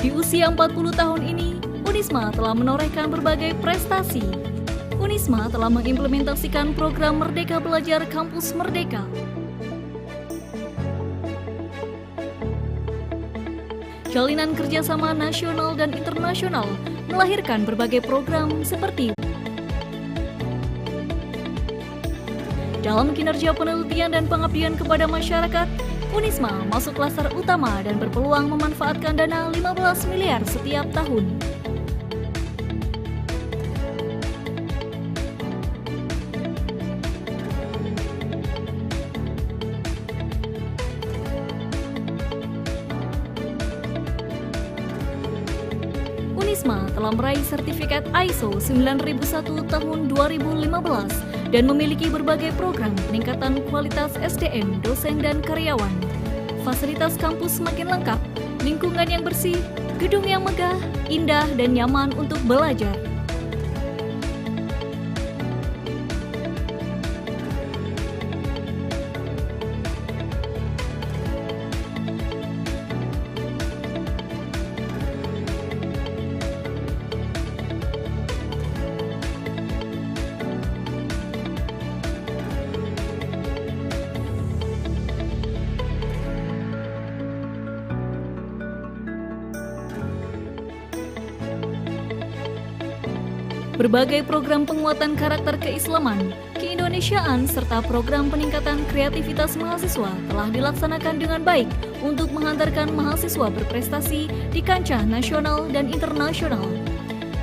Di usia 40 tahun ini, Unisma telah menorehkan berbagai prestasi. Unisma telah mengimplementasikan program Merdeka Belajar Kampus Merdeka. Jalinan kerjasama nasional dan internasional melahirkan berbagai program seperti dalam kinerja penelitian dan pengabdian kepada masyarakat, Unisma masuk klaster utama dan berpeluang memanfaatkan dana 15 miliar setiap tahun. Unisma telah meraih sertifikat ISO 9001 tahun 2015 dan memiliki berbagai program peningkatan kualitas SDM, dosen dan karyawan. Fasilitas kampus semakin lengkap, lingkungan yang bersih, gedung yang megah, indah dan nyaman untuk belajar. Berbagai program penguatan karakter keislaman, keindonesiaan, serta program peningkatan kreativitas mahasiswa telah dilaksanakan dengan baik untuk menghantarkan mahasiswa berprestasi di kancah nasional dan internasional.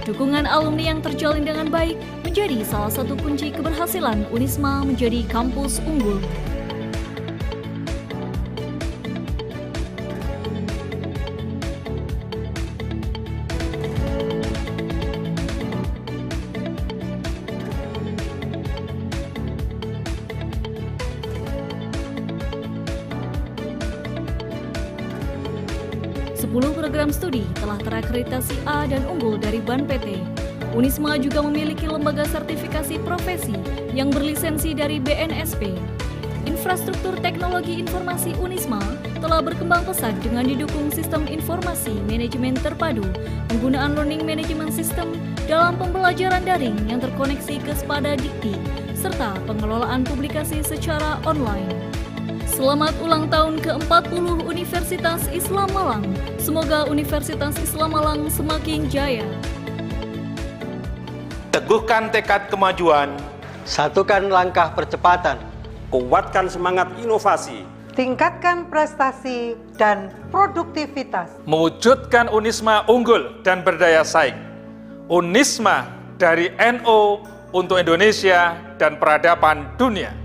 Dukungan alumni yang terjalin dengan baik menjadi salah satu kunci keberhasilan Unisma menjadi kampus unggul. Sepuluh program studi telah terakreditasi A dan unggul dari BAN PT. Unisma juga memiliki lembaga sertifikasi profesi yang berlisensi dari BNSP. Infrastruktur teknologi informasi Unisma telah berkembang pesat dengan didukung sistem informasi manajemen terpadu, penggunaan learning management system dalam pembelajaran daring yang terkoneksi ke Spada Dikti, serta pengelolaan publikasi secara online. Selamat ulang tahun ke-40 Universitas Islam Malang. Semoga Universitas Islam Malang semakin jaya. Teguhkan tekad kemajuan, satukan langkah percepatan, kuatkan semangat inovasi, tingkatkan prestasi dan produktivitas, mewujudkan Unisma unggul dan berdaya saing. Unisma dari NU untuk Indonesia dan peradaban dunia.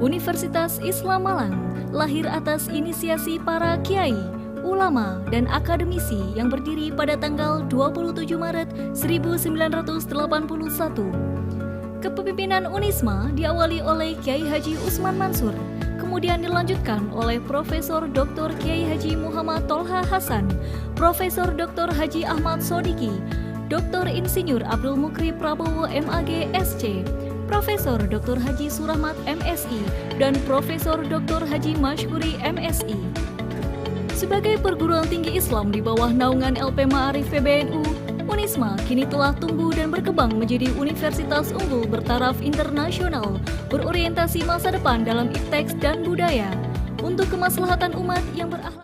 Universitas Islam Malang lahir atas inisiasi para kiai, ulama, dan akademisi yang berdiri pada tanggal 27 Maret 1981. Kepemimpinan Unisma diawali oleh Kiai Haji Usman Mansur, kemudian dilanjutkan oleh Profesor Dr. Kiai Haji Muhammad Tolha Hasan, Profesor Dr. Haji Ahmad Sodiki, Dr. Insinyur Abdul Mukri Prabowo MAG SC, Profesor Dr. Haji Surahmat MSI, dan Profesor Dr. Haji Mashkuri MSI. Sebagai perguruan tinggi Islam di bawah naungan LP Ma'arif PBNU, Unisma kini telah tumbuh dan berkembang menjadi universitas unggul bertaraf internasional, berorientasi masa depan dalam ipteks dan budaya, untuk kemaslahatan umat yang berakhlak.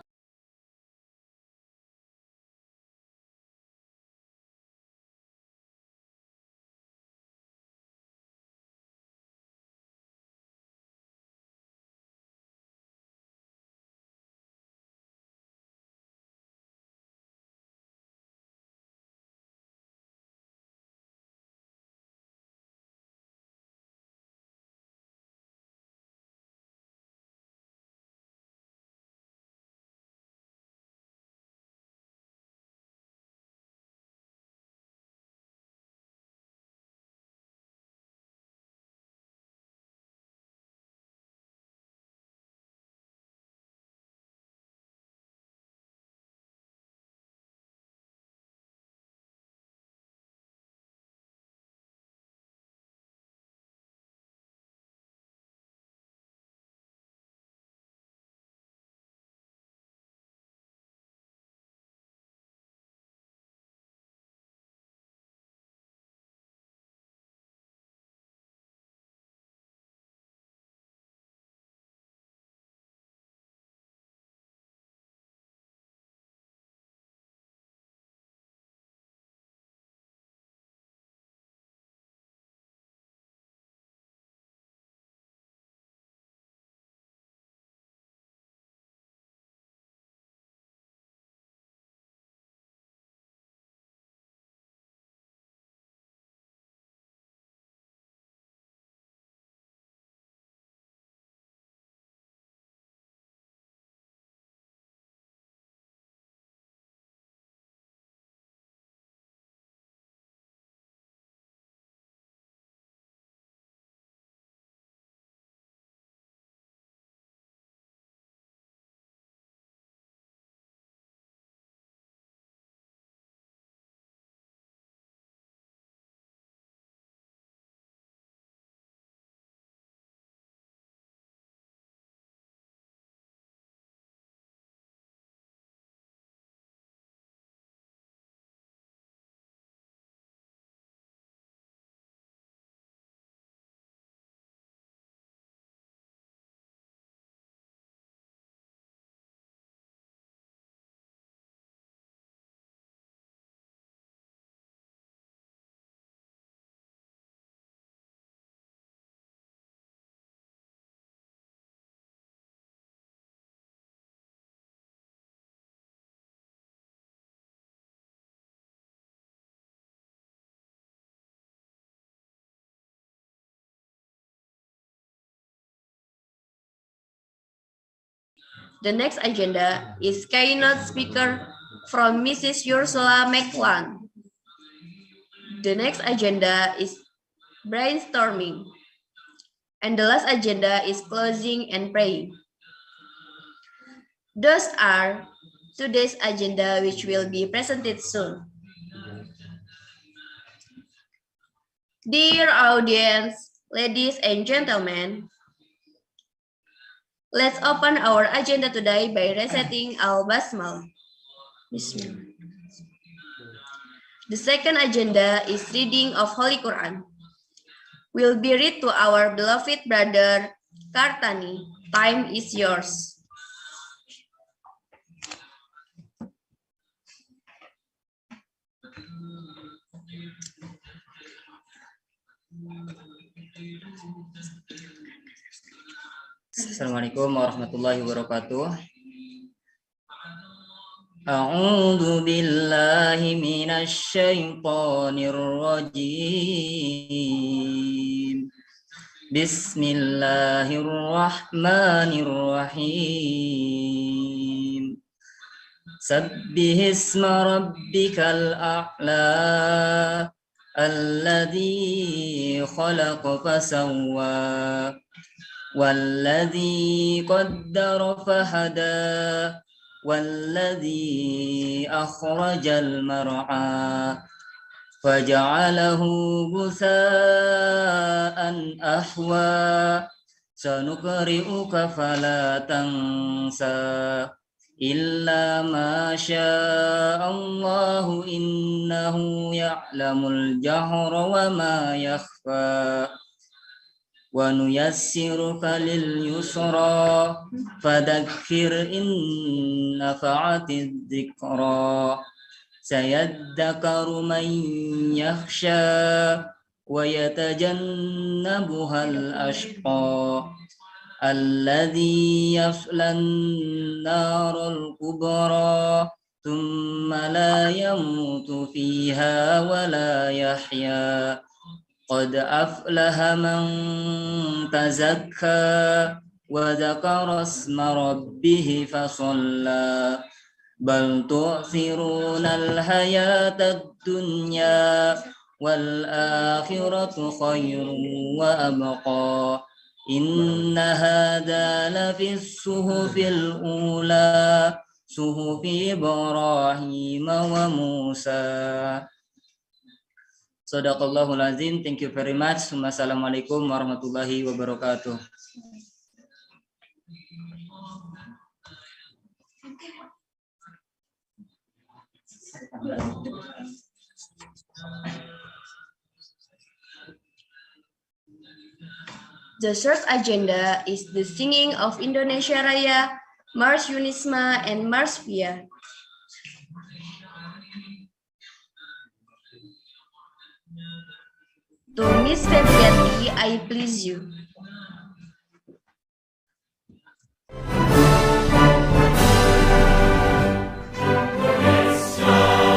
The next agenda is keynote speaker from Mrs. Ursula Malang. The next agenda is brainstorming. And the last agenda is closing and praying. Those are today's agenda, which will be presented soon. Dear audience, ladies and gentlemen, let's open our agenda today by reciting Al-Basmalah. Bismillah. The second agenda is reading of Holy Quran. Will be read to our beloved brother Kartani. Time is yours. Assalamualaikum warahmatullahi wabarakatuh. A'udzu billahi minasy syaithanir rajim. Bismillahirrahmanirrahim. Sabbihisma rabbikal a'la alladzi khalaqa fasawwa walladzi qaddara fahada walladzi akhrajal mar'a faja'alahu ghusaa'an ahwa sanuqri'uka fala tansa illa ma sya'allahu innahu ya'lamul jahra wa ma yakhfa wa nuyassiruka lil yusra fadzakkir in nafa'atiz dzikra sayadzakaru man yakhsha wa yatajannabuhal ashqa alladzi yaslan narul kubra thumma la yamutu fiha wa la yahya qad aflaha man tazakka wa dzakara isma rabbih fasalla bal tu'thirunal hayatad dunya wal akhiratu khairun wa abqa inna hadza lafis suhufil ula suhufi Ibrahim wa Musa. Shadaqallahul azim. Thank you very much. Wassalamualaikum warahmatullahi wabarakatuh. The third agenda is the singing of Indonesia Raya, Mars Unisma, and Mars Pia. To Miss Febriati, I please you. Indonesia,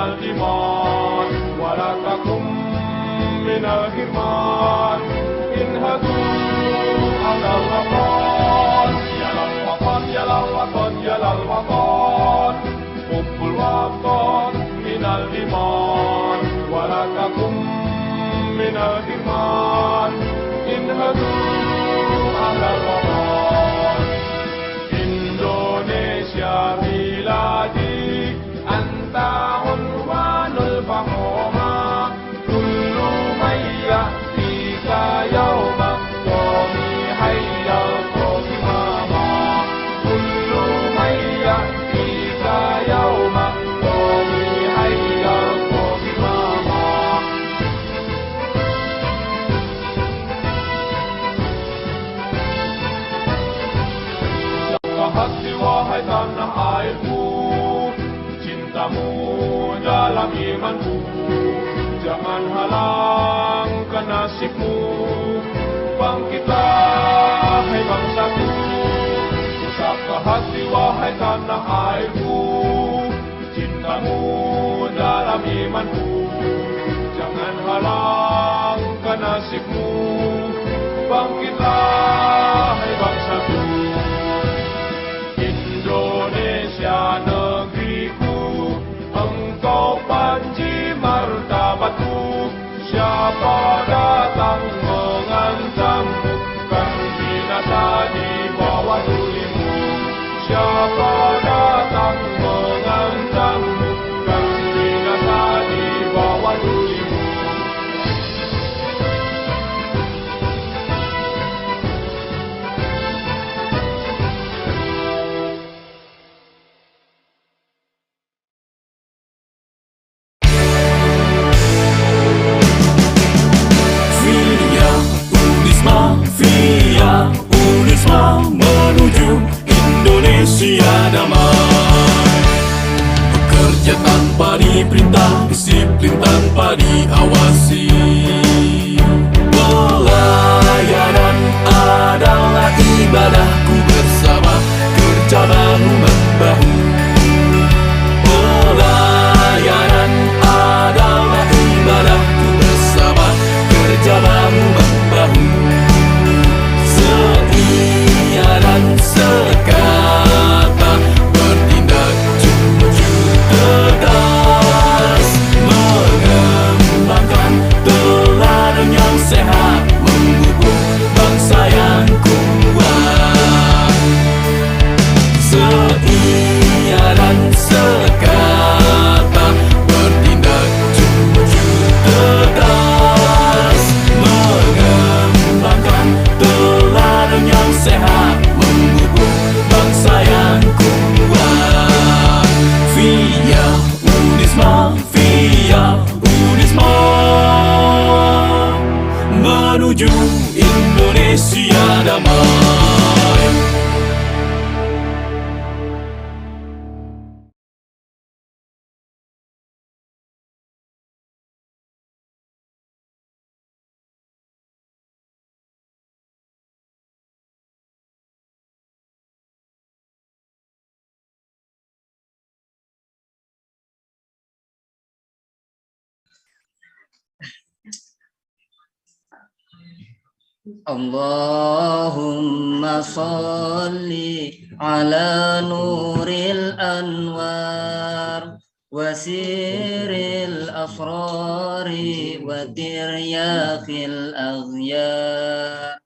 الإيمان ولا تكن من الهرمان انهضوا على الوطن يا للوطن يا للوطن يا للوطن حب الوطن من الإيمان ولا تكن من الهرمان انهضوا على الوطن إندونيسيا بلادي أنت عنوان الفخامة كل من يأتيك يوم قومي حيا القومامة كل من يأتيك يوم قومي حيا القومامة Jaga hati wahai tanah airku cintamu dalam imanku jangan halangkan nasibmu bangkitlah hai bangsaku jaga hati wahai tanah airku cintamu dalam imanku jangan halangkan nasibmu bangkitlah hai bangsaku Indonesia negeriku engkau panji martabatku siapa datang mengancammu kan binasa di bawah tulimu siapa datang mengancammu kan binasa di bawah tulimu Via Unisma menuju Indonesia damai. Bekerja tanpa diperintah, disiplin tanpa diawasi. Pelayanan adalah ibadahku bersama, kerja bahu-membahu. Pelayanan adalah ibadahku bersama, kerja bahu-membahu. Setia dan sekata bertindak jujur tegas, mengembangkan teladan yang sehat, memupuk bangsa yang kuat. Setia dan sekata bertindak jujur tegas, mengembangkan teladan yang sehat, memupuk bangsa yang kuat. Via Unisma menuju Indonesia damai. Allahumma salli ala nuril anwar wasiril afrari wa tiryaqil aghyar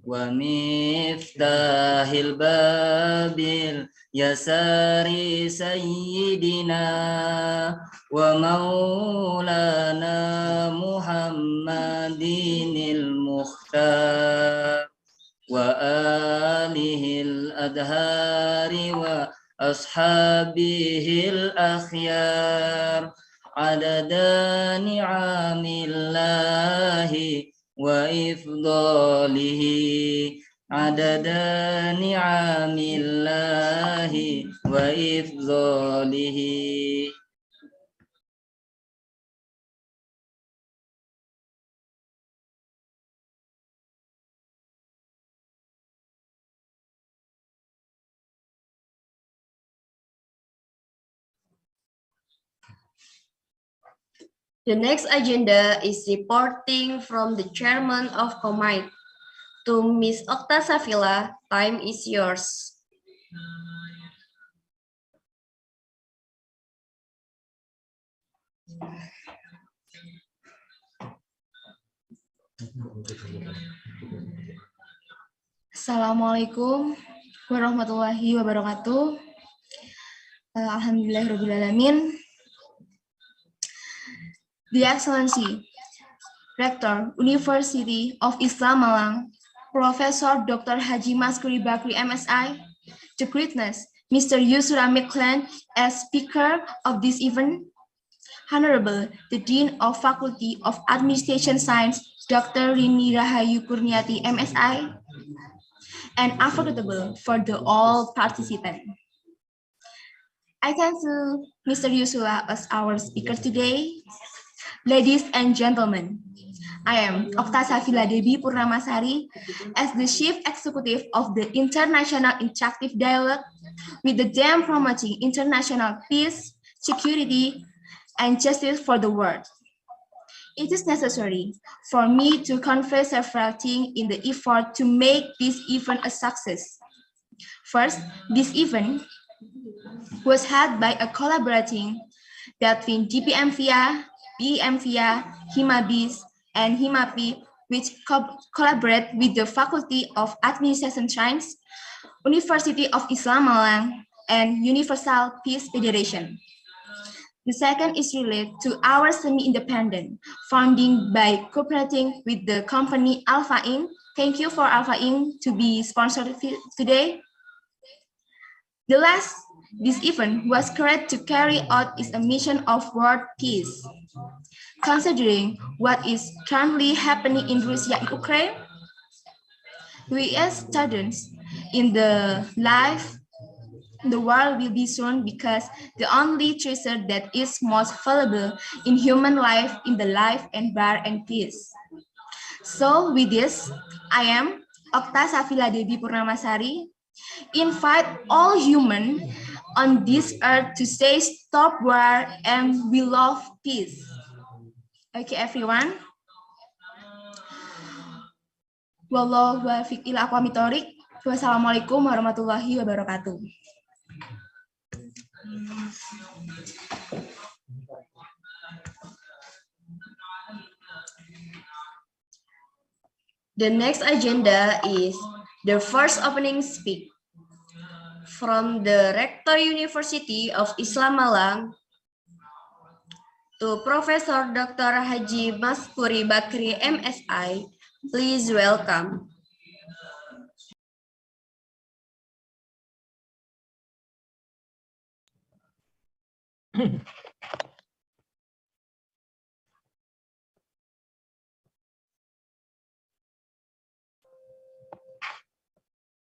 wa miftahil babil yasari sayyidina wa maulana Muhammadinil Mukhtar wa alihil adhari wa ashabihil akhyar adada ni'amillahi wa ifdalihi adada ni'amillahi wa ifdalihi. The next agenda is reporting from the chairman of Komite. To Ms. Okta Safila, time is yours. Assalamualaikum warahmatullahi wabarakatuh. Alhamdulillahirrahmanirrahim. The Excellency, Rector, University of Islam Malang, Professor Dr. Haji Maskuri Bakri MSI, the greatness, Mr. Yusra Meklan as Speaker of this event, Honorable, the Dean of Faculty of Administration Science, Dr. Rini Rahayu Kurniati MSI, and affordable for the all participants. I thank you, Mr. Yusula, as our speaker today. Ladies and gentlemen, I am Okta Safila Debi Purnamasari as the Chief Executive of the International Interactive Dialogue with the aim promoting international peace, security, and justice for the world. It is necessary for me to convey several things in the effort to make this event a success. First, this event was held by a collaborating between DPMVIA, BEMVIA, HIMABIS, and HIMAPI, which collaborate with the Faculty of Administration Science, University of Islam Malang, and Universal Peace Federation. The second is related to our semi-independent funding by cooperating with the company Alpha Inc. Thank you for Alpha Inc. to be sponsored today. The last, this event was created to carry out its mission of world peace. Considering what is currently happening in Russia and Ukraine, we as students in the world will be soon because the only treasure that is most valuable in human life in the life and bar and peace. So with this, I am Okta Safila Debi Purnamasari, invite all humans on this earth to say stop war and we love peace. Okay, everyone. Wallahu wa'fiq ila aqwamit thoriq. Wassalamualaikum warahmatullahi wabarakatuh. The next agenda is the first opening speech from the Rector University of Islam Malang to Professor Dr. Haji Maskuri Bakri MSI. Please welcome.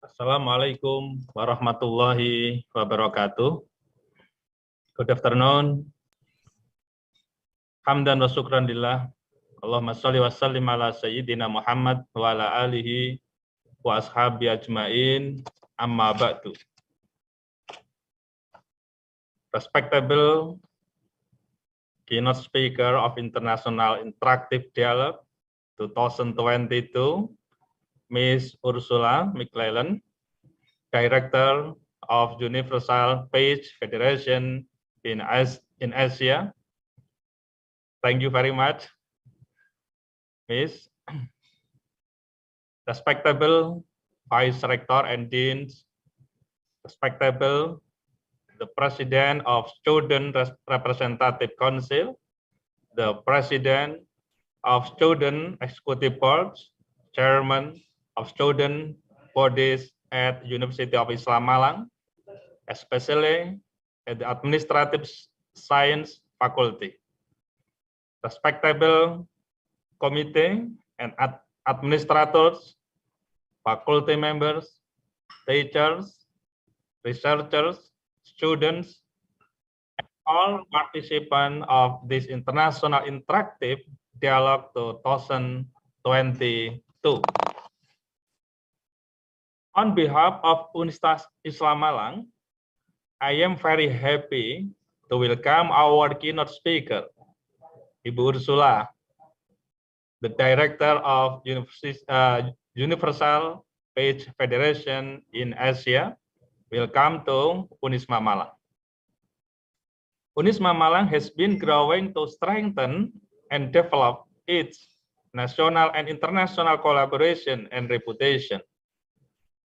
Assalamualaikum warahmatullahi wabarakatuh. Good afternoon. Hamdan wa syukran lillah. Allahumma sholli wa sallim ala sayyidina Muhammad wa ala alihi wa ashabi ajmain. Amma ba'du. Respectable keynote speaker of International Interactive Dialogue 2022, Ms. Ursula McClellan, Director of Universal Peace Federation in Asia. Thank you very much, Ms. Respectable Vice Rector and Deans, respectable the President of Student Representative Council, the President of Student Executive Boards, Chairman of Student Bodies at University of Islam Malang, especially at the Administrative Science Faculty. Respectable committee and administrators, faculty members, teachers, researchers, students, and all participants of this International Interactive Dialogue 2022. On behalf of Universitas Islam Malang, I am very happy to welcome our keynote speaker, Ibu Ursula, the Director of Universal Page Federation in Asia. Welcome to Unisma Malang. Unisma Malang has been growing to strengthen and develop its national and international collaboration and reputation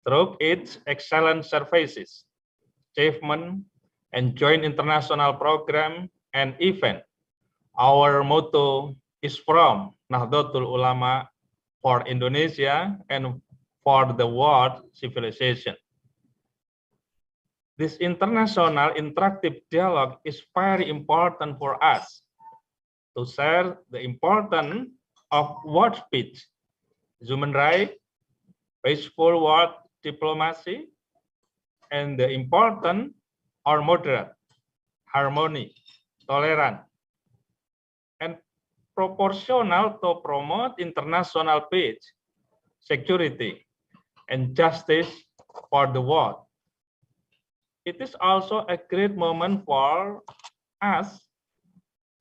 through its excellent services, achievement, and joint international program and event. Our motto is from Nahdlatul Ulama for Indonesia and for the world civilization. This international interactive dialogue is very important for us to share the importance of world peace, human rights, peaceful world diplomacy, and the importance of moderate, harmony, tolerance, and proportional to promote international peace, security, and justice for the world. It is also a great moment for us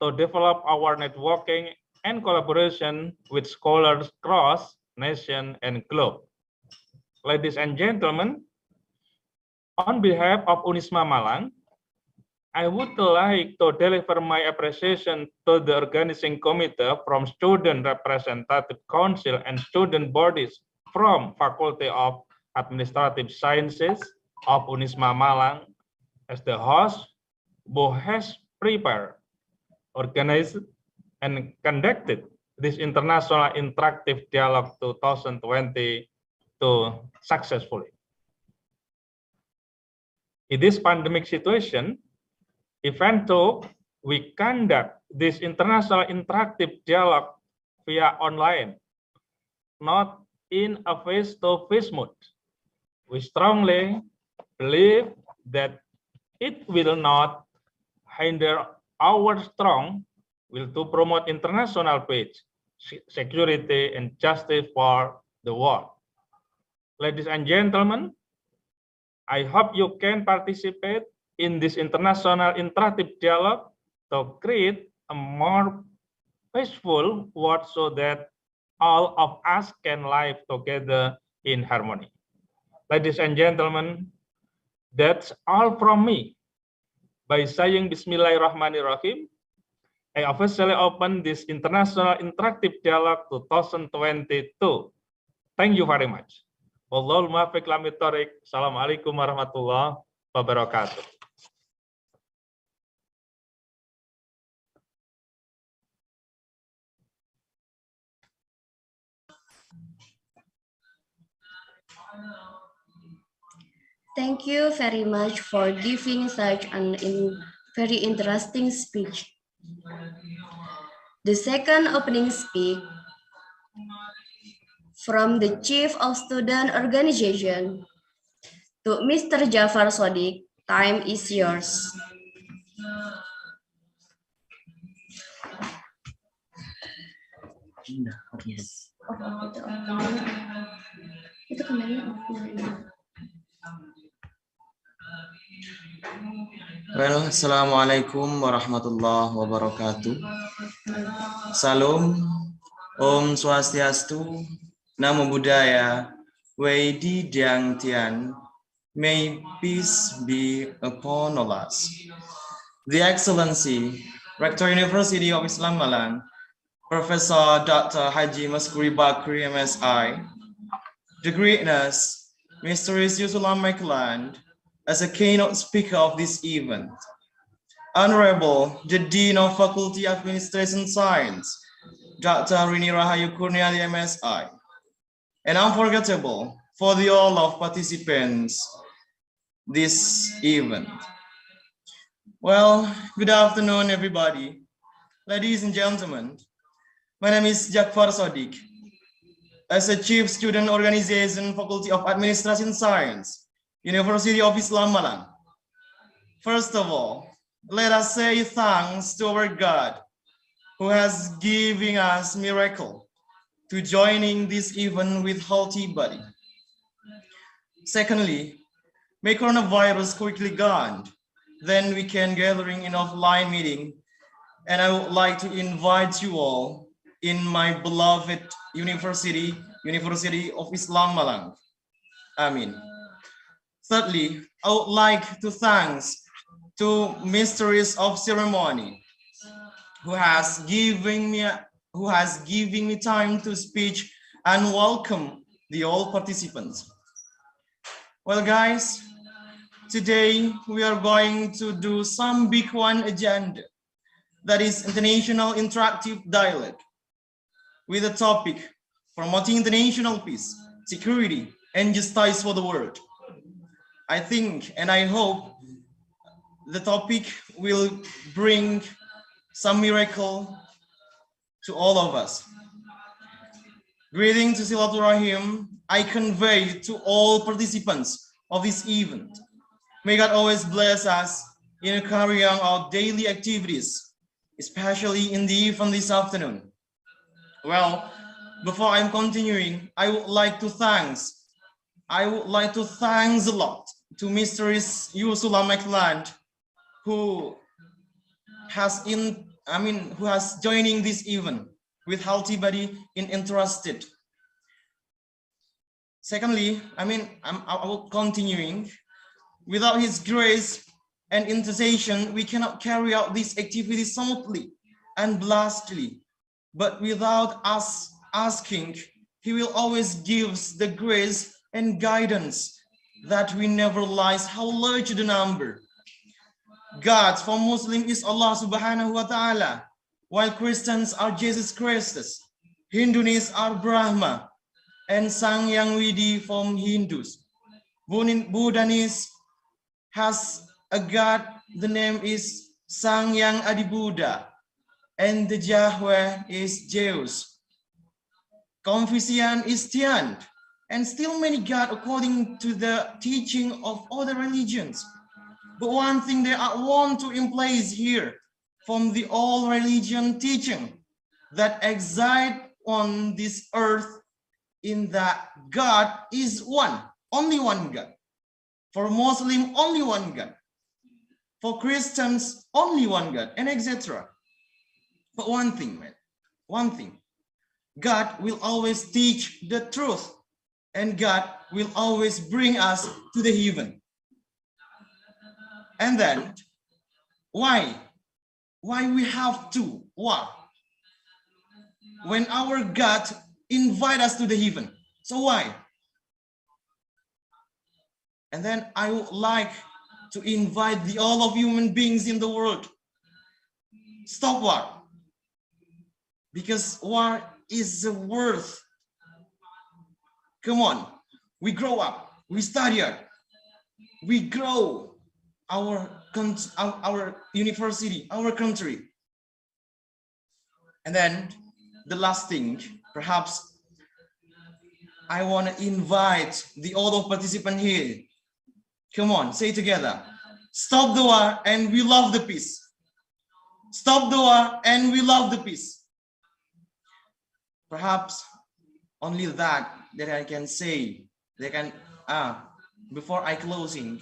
to develop our networking and collaboration with scholars across nation and globe. Ladies and gentlemen, on behalf of Unisma Malang, I would like to deliver my appreciation to the organizing committee from Student Representative Council and student bodies from Faculty of Administrative Sciences of Unisma Malang as the host who has prepared, organized, and conducted this International Interactive Dialogue 2022 successfully. In this pandemic situation, even though we conduct this International Interactive Dialogue via online, not in a face-to-face mode, we strongly believe that it will not hinder our strong will to promote international peace, security, and justice for the world. Ladies and gentlemen, I hope you can participate in this international interactive dialogue to create a more peaceful world so that all of us can live together in harmony. Ladies and gentlemen, that's all from me. By saying Bismillahirrahmanirrahim, I officially open this International Interactive Dialogue 2022. Thank you very much. Wallahul muwaffiq ila thoriq. Assalamualaikum warahmatullahi wabarakatuh. Thank you very much for giving such an very interesting speech. The second opening speech from the Chief of Student Organization to Mr. Jafar Sodik. Time is yours. Yes. Itu kameranya. Well, Assalamualaikum warahmatullahi wabarakatuh. Salam, Om Swastiastu, Namo Buddhaya, Wei Di Diang Tian, may peace be upon all us. The Excellency, Rector University of Islam Malang, Professor Dr. Haji Maskuri Bakri MSI, the greatness, Mr. Yusula Malang, as a keynote speaker of this event, Honorable the Dean of Faculty of Administration Science, Dr. Rini Rahayu Kurniali MSI, and unforgettable for the all of participants this event. Well, good afternoon, everybody. Ladies and gentlemen, my name is Jafar Sodik. As a Chief Student Organization, Faculty of Administration Science, University of Islam Malang. First of all, let us say thanks to our God who has given us miracle to joining this event with healthy body. Secondly, may coronavirus quickly gone, then we can gathering in offline meeting and I would like to invite you all in my beloved University of Islam Malang. Amin. Thirdly, I would like to thanks to Mistress of Ceremony who has given me time to speak and welcome the all participants. Well, guys, today we are going to do some big one agenda, that is International Interactive Dialogue, with the topic promoting international peace, security, and justice for the world. I think and I hope the topic will bring some miracle to all of us. Greeting to Silaturahim, I convey to all participants of this event. May God always bless us in carrying out daily activities, especially in the event this afternoon. Well, before I'm continuing, I would like to thanks a lot to Mistress Ursula McLeod, who has joining this event with healthy body in interested. Secondly, I will continuing. Without his grace and intercession, we cannot carry out this activity smoothly and blastly. But without us asking, he will always give the grace and guidance that we never realize how large the number. God for Muslim is Allah Subhanahu wa Ta'ala, while Christians are Jesus Christus, Hindus are Brahma, and Sang Yang Widi from Hindus. Buddhism has a God, the name is Sang Yang Adi Buddha, and the Yahweh is Zeus. Confucian is Tian, and still many gods according to the teaching of other religions. But one thing that I want to emphasize here from the all religion teaching that exist on this earth, in that God is one, only one God. For Muslim, only one God. For Christians, only one God, and etc. But one thing, God will always teach the truth, and God will always bring us to the heaven. And then, why we have to war when our God invite us to the heaven? So why? And then I would like to invite all of human beings in the world, stop war, because war is the worth. Come on, we grow up, we study, we grow our university, our country. And then the last thing, perhaps I want to invite all of participants here. Come on, say together. Stop the war and we love the peace. Stop the war and we love the peace. Perhaps only that I can say. Before I closing,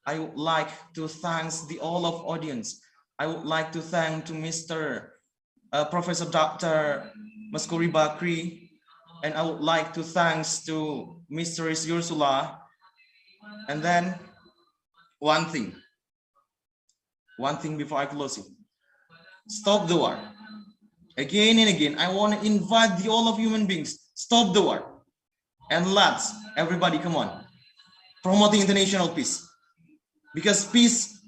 I would like to thank all of audience. I would like to thank to Mr. Professor Dr. Maskuri Bakri, and I would like to thanks to Mistress Ursula. And then one thing before I close it. Stop the war. Again and again, I want to invite all of human beings, stop the war. And let's, everybody, come on, promoting international peace. Because peace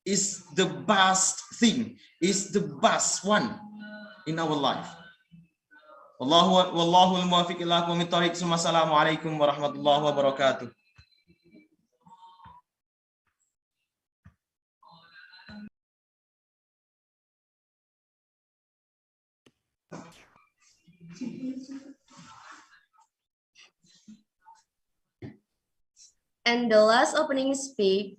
is the best thing, is the best one in our life. Wallahu al-muwafiq ila aqwamit thariq. Assalamu alaikum warahmatullahi wabarakatuh. And the last opening speech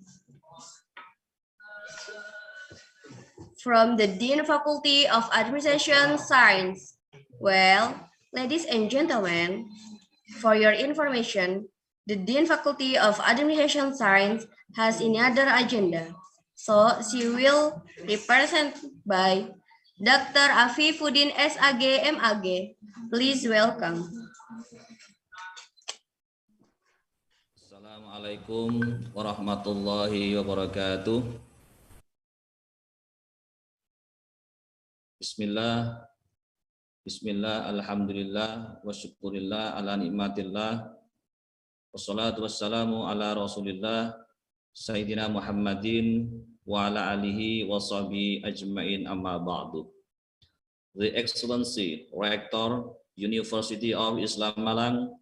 from the Dean Faculty of Administration Science. Well, ladies and gentlemen, for your information, the Dean Faculty of Administration Science has another agenda. So she will be presented by Dr. Afifuddin SAG MAG. Please welcome. Assalamualaikum warahmatullahi wabarakatuh. Bismillah, alhamdulillah, wa syukurillah, ala nikmatillah, wassalatu wassalamu ala rasulillah, Sayyidina Muhammadin, wa ala alihi wa sahbihi ajma'in amma ba'du. The Excellency Rector, University of Islam Malang,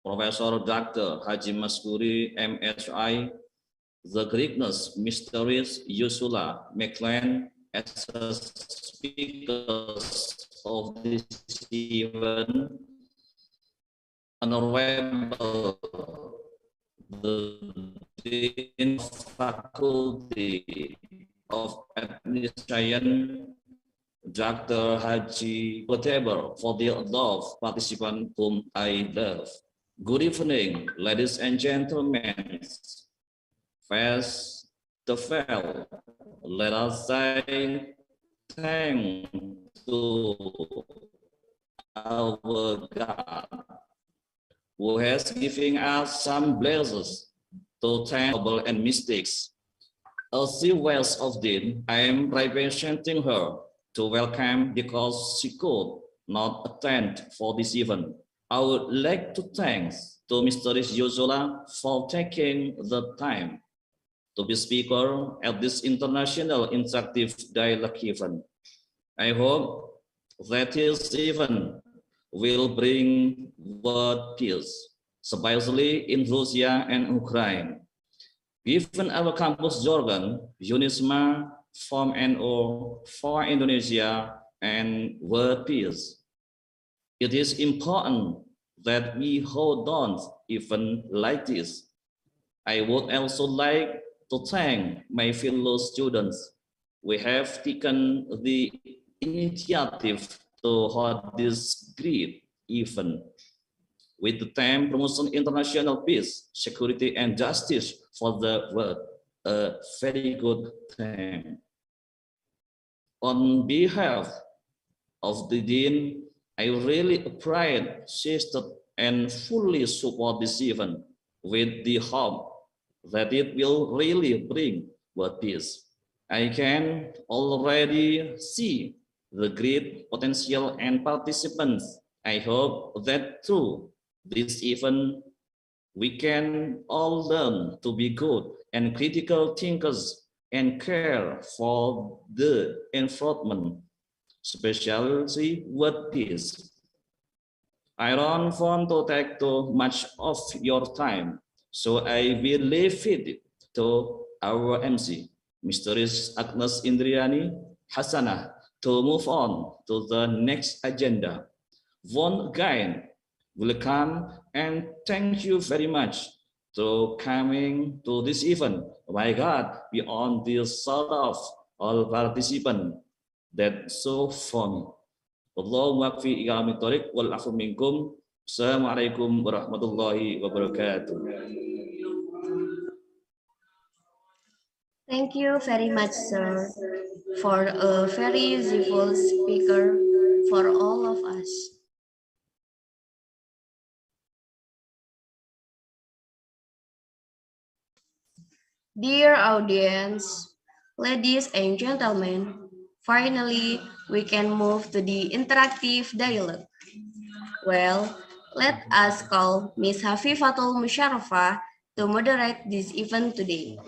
Professor Dr. Haji Maskuri, MSI, the greatness mysterious Ursula McLean, as a speakers of this event, Honorable the Dean of Faculty of Administration, Dr. Haji whatever for the above participant whom I love. Good evening, ladies and gentlemen. First of all, let us say thanks to our God, who has given us some blessings to thankful and mistakes. As the wife of Dean, I am representing her to welcome because she could not attend for this event. I would like to thank to Mr. Ursula for taking the time to be speaker at this international interactive dialogue event. I hope that this event will bring world peace, especially in Russia and Ukraine. Given our campus jargon, Unisma form NO for Indonesia and world peace, it is important that we hold on even like this. I would also like to thank my fellow students. We have taken the initiative to hold this great event with the theme Promotion International Peace, Security and Justice for the World, a very good theme. On behalf of the Dean, I really appreciate and fully support this event with the hope that it will really bring world peace. I can already see the great potential and participants. I hope that through this event, we can all learn to be good and critical thinkers and care for the environment, especially world peace. I don't want to take too much of your time, so I will leave it to our MC, Mrs. Agnes Indriani Hasanah, to move on to the next agenda. Once again, welcome and thank you very much to coming to this event. My God, beyond this sort of all participants that so funny. Allahumma kfi iqamit thoriq wal afu minkum. Assalamualaikum warahmatullahi wabarakatuh. Thank you very much, sir, for a very useful speaker for all of us. Dear audience, ladies and gentlemen, finally we can move to the interactive dialogue. Well, let us call Ms. Hafifatul Musharrafah to moderate this event today.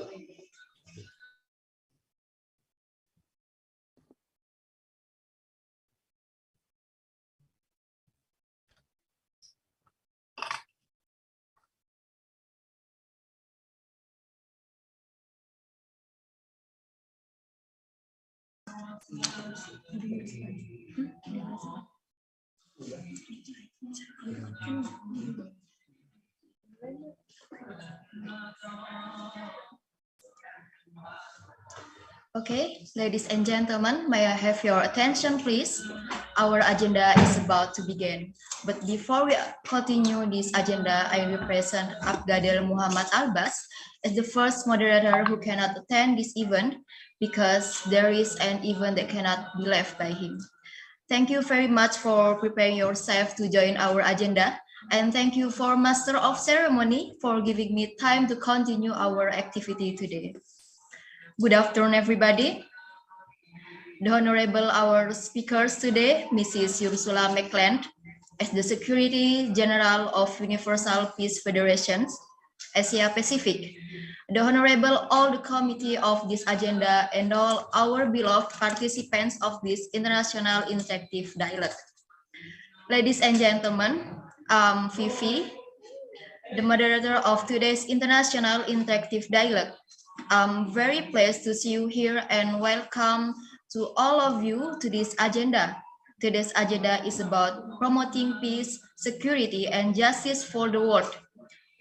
Okay, ladies and gentlemen, may I have your attention, please? Our agenda is about to begin. But before we continue this agenda, I will present Abgadel Muhammad Albas as the first moderator who cannot attend this event because there is an event that cannot be left by him. Thank you very much for preparing yourself to join our agenda. And thank you for Master of Ceremony for giving me time to continue our activity today. Good afternoon, everybody. The Honorable our speakers today, Mrs. Ursula McLeod, as the Secretary General of Universal Peace Federation, Asia Pacific, the Honorable all the committee of this agenda and all our beloved participants of this International Interactive Dialogue. Ladies and gentlemen, I'm Vivi, the moderator of today's International Interactive Dialogue. I'm very pleased to see you here and welcome to all of you to this agenda. Today's agenda is about promoting peace, security, and justice for the world.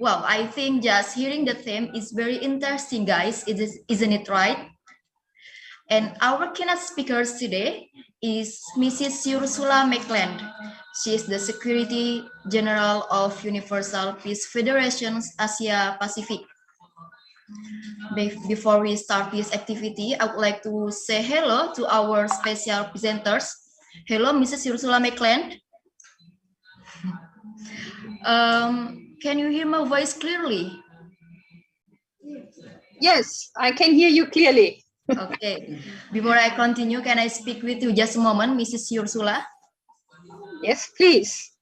Well, I think just hearing the theme is very interesting, guys. Isn't it right? And our keynote speaker today is Mrs. Ursula McLeod. She is the Secretary General of Universal Peace Federation Asia Pacific. Before we start this activity, I would like to say hello to our special presenters. Hello, Mrs. Ursula McLeod. Can you hear my voice clearly? Yes, I can hear you clearly. Okay. Before I continue, can I speak with you just a moment, Mrs. Ursula? Yes, please.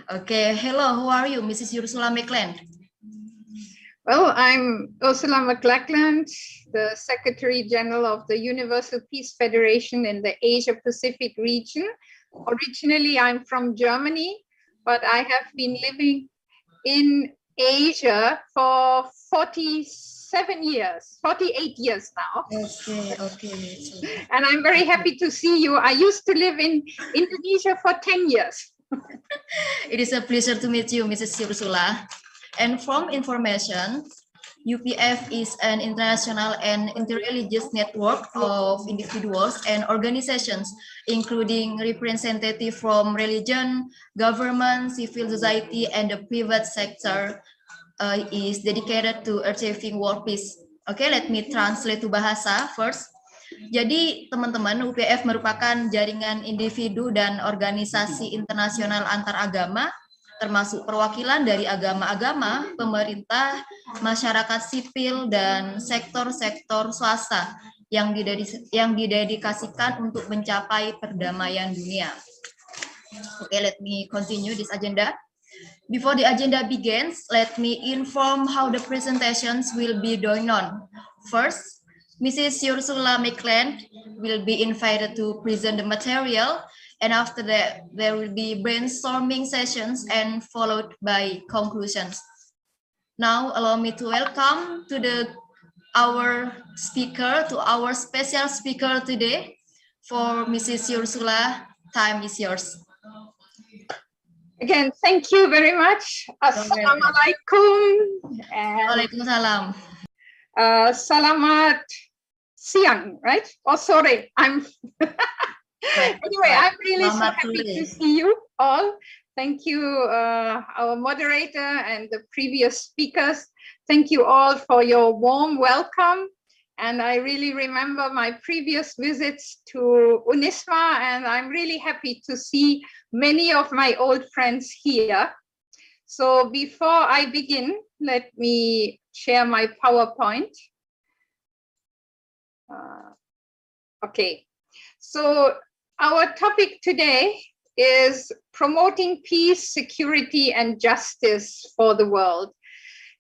Okay. Hello, how are you, Mrs. Ursula McLeod? Well, I'm Ursula McLeod, the Secretary General of the Universal Peace Federation in the Asia Pacific region. Originally, I'm from Germany, but I have been living in Asia for 48 years now. Okay. And I'm very happy to see you. I used to live in Indonesia for 10 years. It is a pleasure to meet you, Mrs. Ursula. And from information, UPF is an international and interreligious network of individuals and organizations, including representatives from religion, government, civil society, and the private sector, is dedicated to achieving world peace. Okay, let me translate to bahasa first. Jadi teman-teman, UPF merupakan jaringan individu dan organisasi internasional antar agama, termasuk perwakilan dari agama-agama, pemerintah, masyarakat sipil, dan sektor-sektor swasta yang didedikasikan untuk mencapai perdamaian dunia. Okay, let me continue this agenda. Before the agenda begins, let me inform how the presentations will be going on. First, Mrs. Ursula McLeod will be invited to present the material, and after that, there will be brainstorming sessions and followed by conclusions. Now, allow me to welcome to our special speaker today. For Mrs. Ursula, time is yours. Again, thank you very much. Assalamualaikum. Waalaikumsalam. Selamat siang, right? Oh, sorry, Anyway, I'm really so happy to see you all. Thank you, our moderator and the previous speakers. Thank you all for your warm welcome. And I really remember my previous visits to Unisma, and I'm really happy to see many of my old friends here. So before I begin, let me share my PowerPoint. Okay, so our topic today is promoting peace, security, and justice for the world.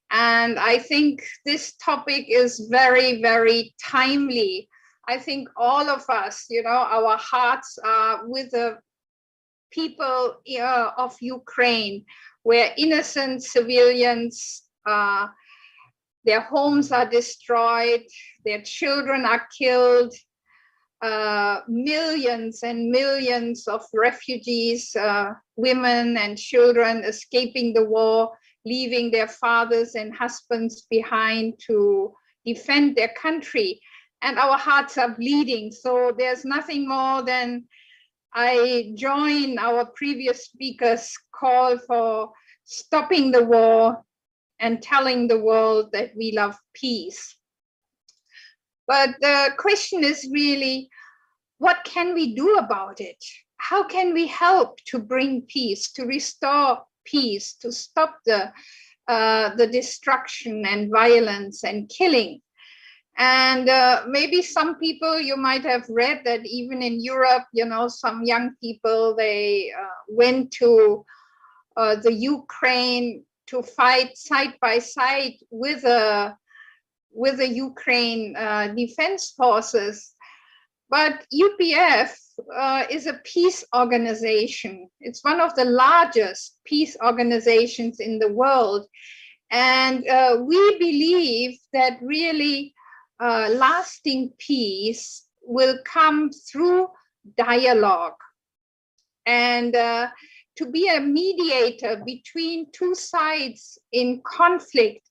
And I think this topic is very, very timely. I think all of us, our hearts are with the people of Ukraine, where innocent civilians, their homes are destroyed, their children are killed, millions and millions of refugees, women and children escaping the war, leaving their fathers and husbands behind to defend their country. And our hearts are bleeding. So there's nothing more than I join our previous speakers' call for stopping the war and telling the world that we love peace. But the question is really, what can we do about it? How can we help to bring peace, to restore peace, to stop the destruction and violence and killing? And maybe some people, you might have read that even in Europe, you know, some young people, they went to the Ukraine to fight side by side with the Ukraine defense forces. But UPF is a peace organization. It's one of the largest peace organizations in the world. And we believe that really lasting peace will come through dialogue. And to be a mediator between two sides in conflict,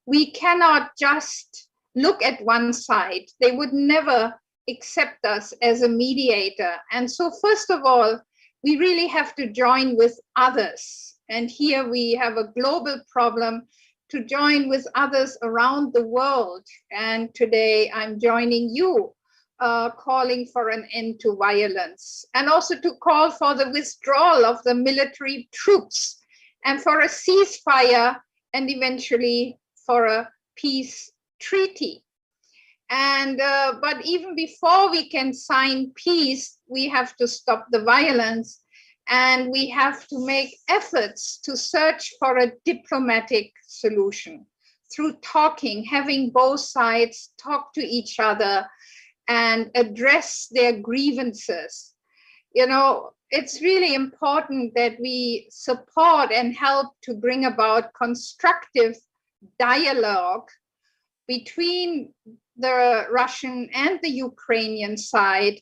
we cannot just look at one side. They would never accept us as a mediator. And so first of all, we really have to join with others. And here we have a global problem to join with others around the world. And today I'm joining you, calling for an end to violence, and also to call for the withdrawal of the military troops and for a ceasefire and eventually for a peace treaty. And but even before we can sign peace, we have to stop the violence, and we have to make efforts to search for a diplomatic solution through talking, having both sides talk to each other and address their grievances. You know, it's really important that we support and help to bring about constructive dialogue between the Russian and the Ukrainian side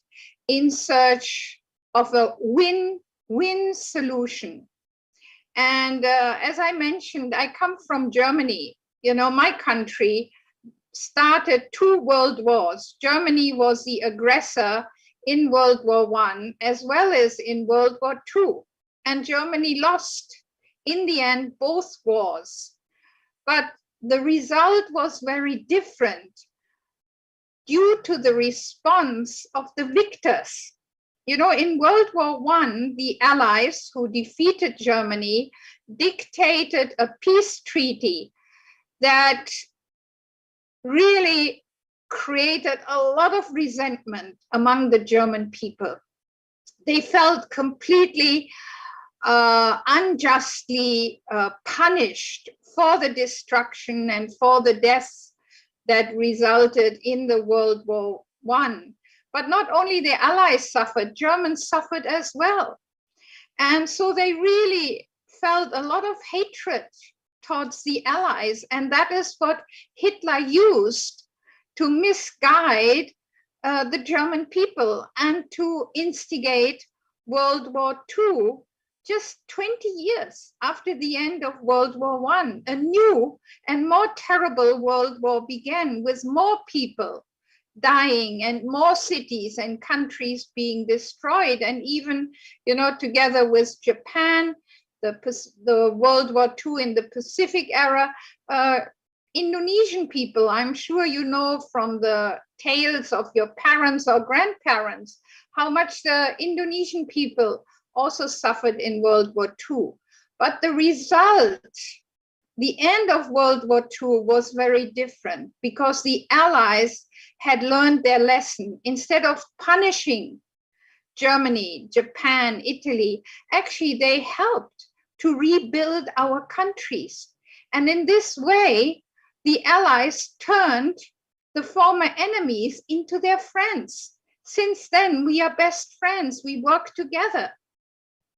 in search of a win-win solution. And as I mentioned, I come from Germany. You know, my country started 2 world wars. Germany was the aggressor in World War I as well as in World War II. And Germany lost in the end both wars. But the result was very different due to the response of the victors. You know, in World War I, the Allies who defeated Germany dictated a peace treaty that really created a lot of resentment among the German people. They felt completely unjustly punished for the destruction and for the deaths that resulted in the World War I. But not only the Allies suffered, Germans suffered as well. And so they really felt a lot of hatred towards the Allies. And that is what Hitler used to misguide the German people and to instigate World War II. Just 20 years after the end of World War I, a new and more terrible world war began with more people dying and more cities and countries being destroyed. And even, you know, together with Japan, the World War II in the Pacific era, Indonesian people, I'm sure you know from the tales of your parents or grandparents, how much the Indonesian people also suffered in World War II. But the result, the end of World War II was very different because the Allies had learned their lesson. Instead of punishing Germany, Japan, Italy, actually they helped to rebuild our countries. And in this way, the Allies turned the former enemies into their friends. Since then, we are best friends. We work together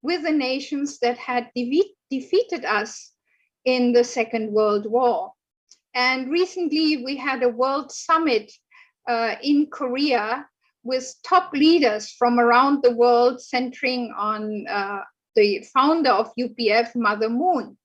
with the nations that had defeated us in the Second World War. And recently we had a World Summit in Korea with top leaders from around the world centering on the founder of UPF, Mother Moon.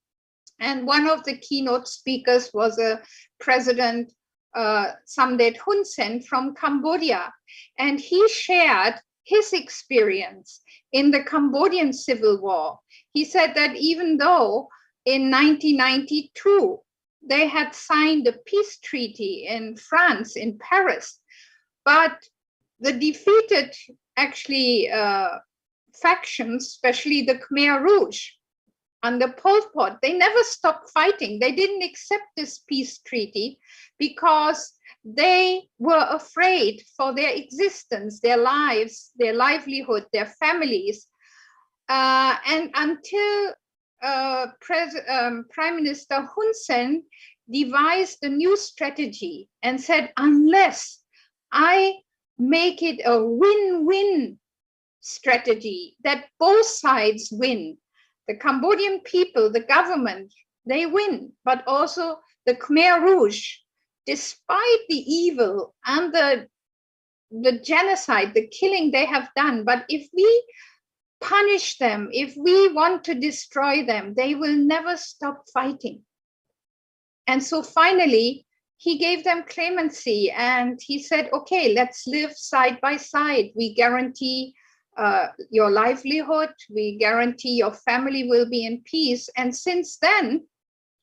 And one of the keynote speakers was a President Samdech Hun Sen from Cambodia. And he shared his experience in the Cambodian Civil War. He said that even though in 1992, they had signed a peace treaty in France, in Paris, But the defeated actually factions, especially the Khmer Rouge under Pol Pot, they never stopped fighting. They didn't accept this peace treaty because they were afraid for their existence, their lives, their livelihood, their families. And until Prime Minister Hun Sen devised a new strategy and said, unless I make it a win-win strategy, that both sides win, the Cambodian people, the government, they win, but also the Khmer Rouge, despite the evil and the genocide, the killing they have done. But if we punish them, if we want to destroy them, they will never stop fighting. And so finally, he gave them clemency and he said, okay, let's live side by side. We guarantee your livelihood, we guarantee your family will be in peace. And since then,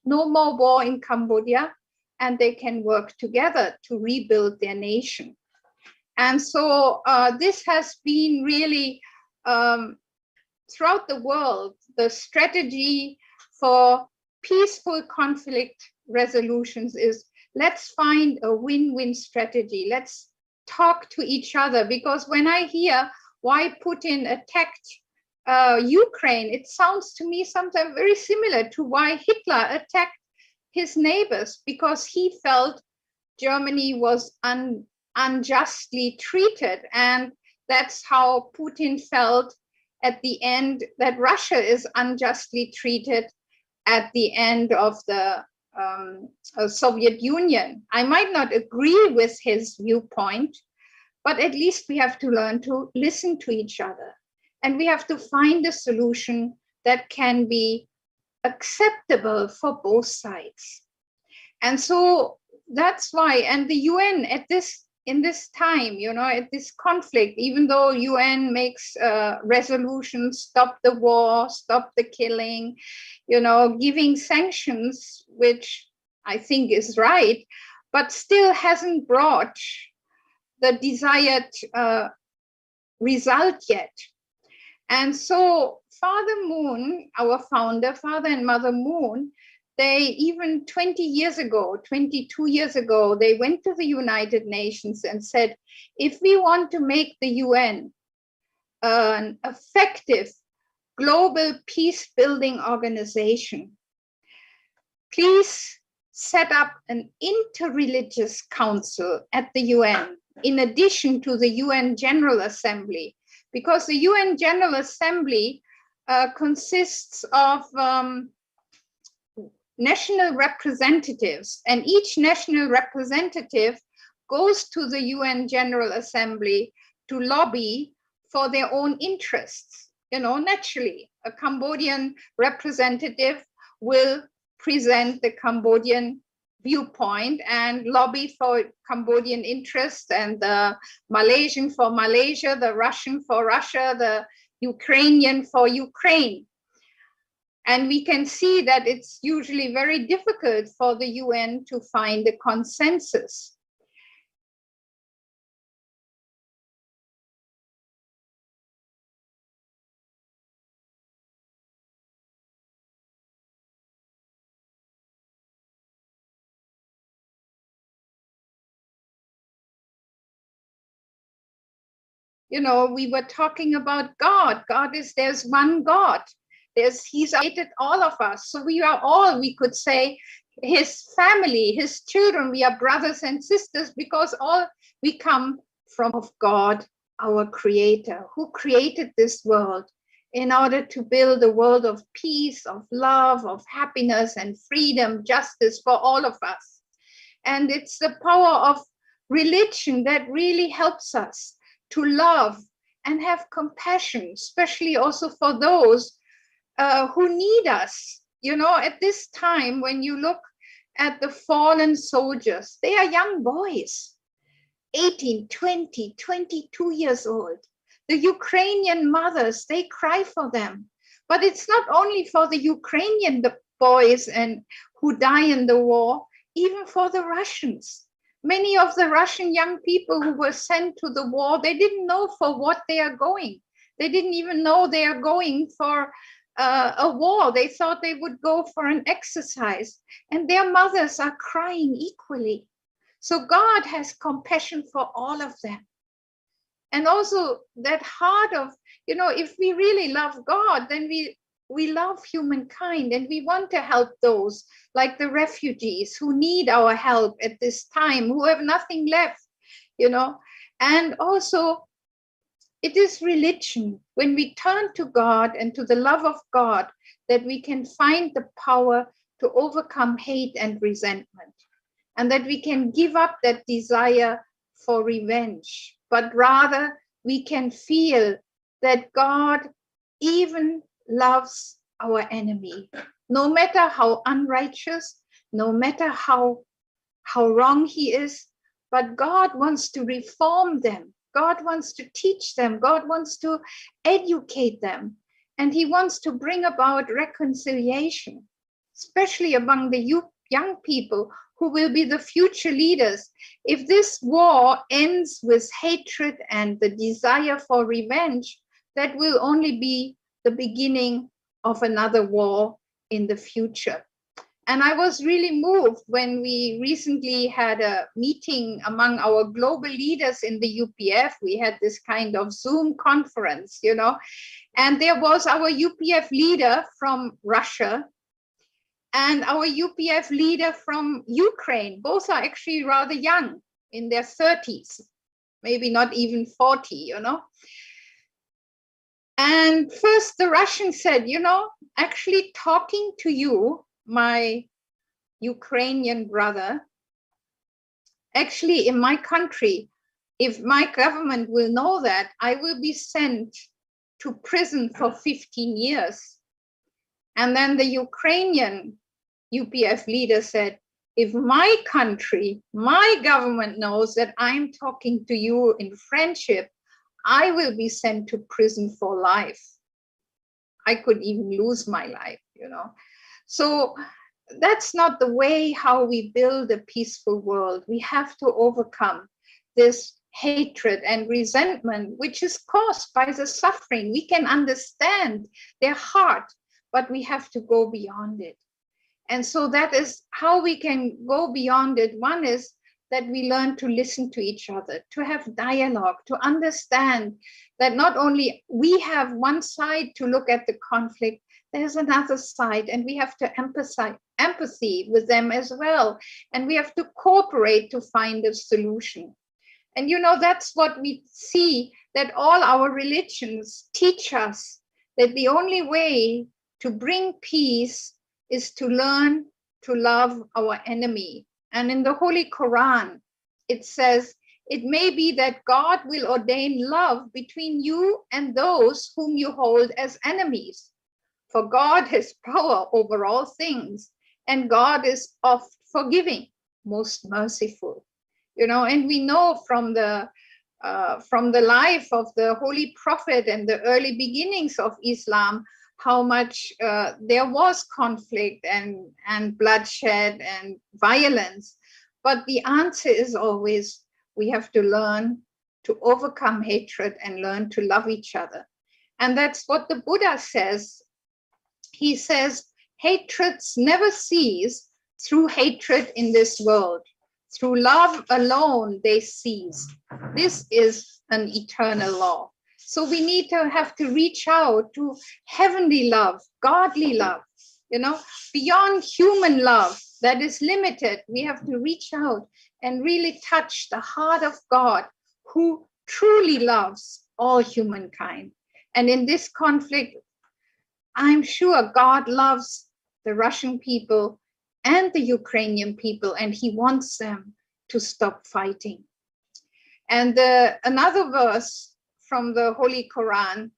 no more war in Cambodia, and they can work together to rebuild their nation. And so this has been really, throughout the world, the strategy for peaceful conflict resolutions is, let's find a win-win strategy. Let's talk to each other, because when I hear why Putin attacked Ukraine, it sounds to me sometimes very similar to why Hitler attacked his neighbors, because he felt Germany was unjustly treated. And that's how Putin felt at the end, that Russia is unjustly treated at the end of the Soviet Union. I might not agree with his viewpoint, but at least we have to learn to listen to each other. And we have to find a solution that can be acceptable for both sides. And so that's why, and the UN in this time, at this conflict, even though UN makes resolutions, stop the war, stop the killing, giving sanctions, which I think is right, but still hasn't brought the desired result yet. And so Father Moon, our founder, Father and Mother Moon, they even 22 years ago, they went to the United Nations and said, if we want to make the UN an effective global peace building organization, please set up an interreligious council at the UN, in addition to the UN General Assembly, because the UN General Assembly consists of national representatives, and each national representative goes to the UN General Assembly to lobby for their own interests. Naturally, a Cambodian representative will present the Cambodian viewpoint and lobby for Cambodian interests, and the Malaysian for Malaysia, the Russian for Russia, the Ukrainian for Ukraine. And we can see that it's usually very difficult for the UN to find a consensus. We were talking about God. There's one God. He's created all of us. So we are all, we could say, his family, his children. We are brothers and sisters because all we come from God, our creator, who created this world in order to build a world of peace, of love, of happiness and freedom, justice for all of us. And it's the power of religion that really helps us to love and have compassion, especially also for those who need us. At this time, when you look at the fallen soldiers, they are young boys, 18, 20, 22 years old. The Ukrainian mothers, they cry for them. But it's not only for the Ukrainian boys and who die in the war, even for the Russians. Many of the Russian young people who were sent to the war, they didn't know for what they are going. They didn't even know they are going for a war. They thought they would go for an exercise, and their mothers are crying equally. So God has compassion for all of them. And also that heart of, if we really love God, then we love humankind, and we want to help those like the refugees who need our help at this time, who have nothing left, and also it is religion, when we turn to God and to the love of God, that we can find the power to overcome hate and resentment, and that we can give up that desire for revenge, but rather we can feel that God even loves our enemy, no matter how unrighteous, no matter how wrong he is, but God wants to reform them. God wants to teach them. God wants to educate them. And he wants to bring about reconciliation, especially among the young people who will be the future leaders. If this war ends with hatred and the desire for revenge, that will only be the beginning of another war in the future. And I was really moved when we recently had a meeting among our global leaders in the UPF. We had this kind of Zoom conference, and there was our UPF leader from Russia and our UPF leader from Ukraine. Both are actually rather young, in their 30s, maybe not even 40, And first the Russian said, actually talking to you, my Ukrainian brother, actually in my country, if my government will know that, I will be sent to prison for 15 years. And then the Ukrainian UPF leader said, if my country, my government knows that I'm talking to you in friendship, I will be sent to prison for life. I could even lose my life, So that's not the way how we build a peaceful world. We have to overcome this hatred and resentment, which is caused by the suffering. We can understand their heart, but we have to go beyond it. And so that is how we can go beyond it. One is that we learn to listen to each other, to have dialogue, to understand that not only we have one side to look at the conflict, there's another side, and we have to empathy with them as well. And we have to cooperate to find a solution. And that's what we see, that all our religions teach us, that the only way to bring peace is to learn to love our enemy. And in the Holy Quran, it says, it may be that God will ordain love between you and those whom you hold as enemies. For God has power over all things, and God is oft forgiving, most merciful. And we know from the life of the Holy Prophet and the early beginnings of Islam, how much there was conflict and bloodshed and violence. But the answer is always, we have to learn to overcome hatred and learn to love each other. And that's what the Buddha says. He says, hatreds never cease through hatred in this world. Through love alone they cease. This is an eternal law. So we need to have to reach out to heavenly love, godly love, beyond human love that is limited. We have to reach out and really touch the heart of God, who truly loves all humankind. And in this conflict, I'm sure God loves the Russian people and the Ukrainian people, and he wants them to stop fighting. And another verse from the Holy Quran,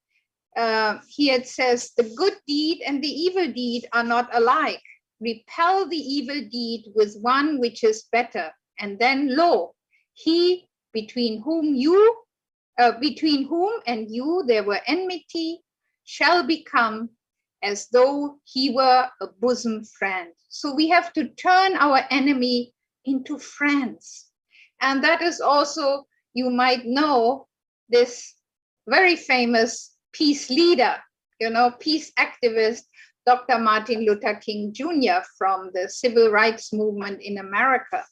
here it says, the good deed and the evil deed are not alike. Repel the evil deed with one which is better, and then lo, he between whom and you there were enmity shall become as though he were a bosom friend. So we have to turn our enemy into friends. And that is also, you might know, this very famous peace leader, peace activist, Dr. Martin Luther King Jr. from the civil rights movement in America.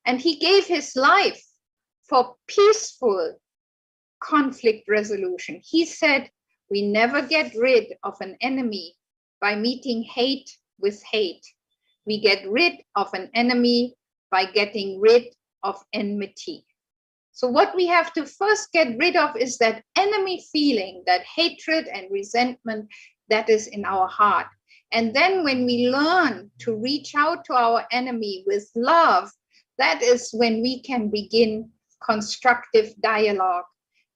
And he gave his life for peaceful conflict resolution. He said, we never get rid of an enemy by meeting hate with hate. We get rid of an enemy by getting rid of enmity. So what we have to first get rid of is that enemy feeling, that hatred and resentment that is in our heart. And then when we learn to reach out to our enemy with love, that is when we can begin constructive dialogue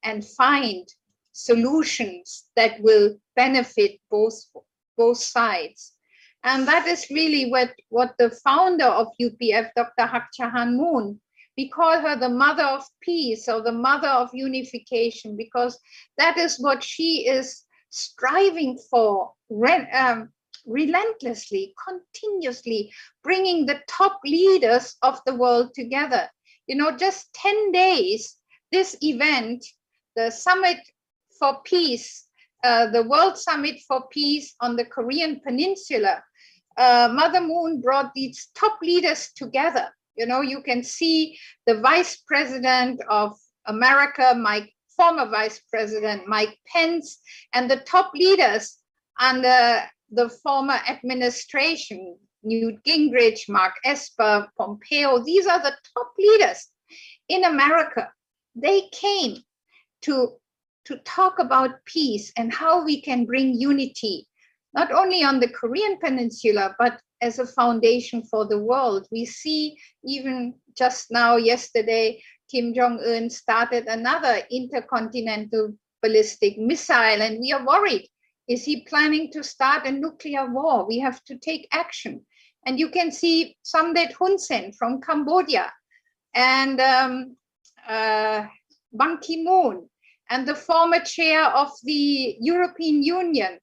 and find solutions that will benefit both sides. And that is really what the founder of UPF, Dr. Hak Jahan Moon, we call her the mother of peace or the mother of unification, because that is what she is striving for, relentlessly, continuously, bringing the top leaders of the world together. Just 10 days, this event, the Summit for Peace, the World Summit for Peace on the Korean Peninsula, Mother Moon brought these top leaders together. You can see the Vice President of America, former Vice President Mike Pence, and the top leaders under the former administration, Newt Gingrich, Mark Esper, Pompeo. These are the top leaders in America. They came to talk about peace and how we can bring unity, not only on the Korean Peninsula, but as a foundation for the world. We see even just now, yesterday, Kim Jong-un started another intercontinental ballistic missile, and we are worried. Is he planning to start a nuclear war? We have to take action. And you can see Samdech Hun Sen from Cambodia, and Ban Ki-moon, and the former chair of the European Union,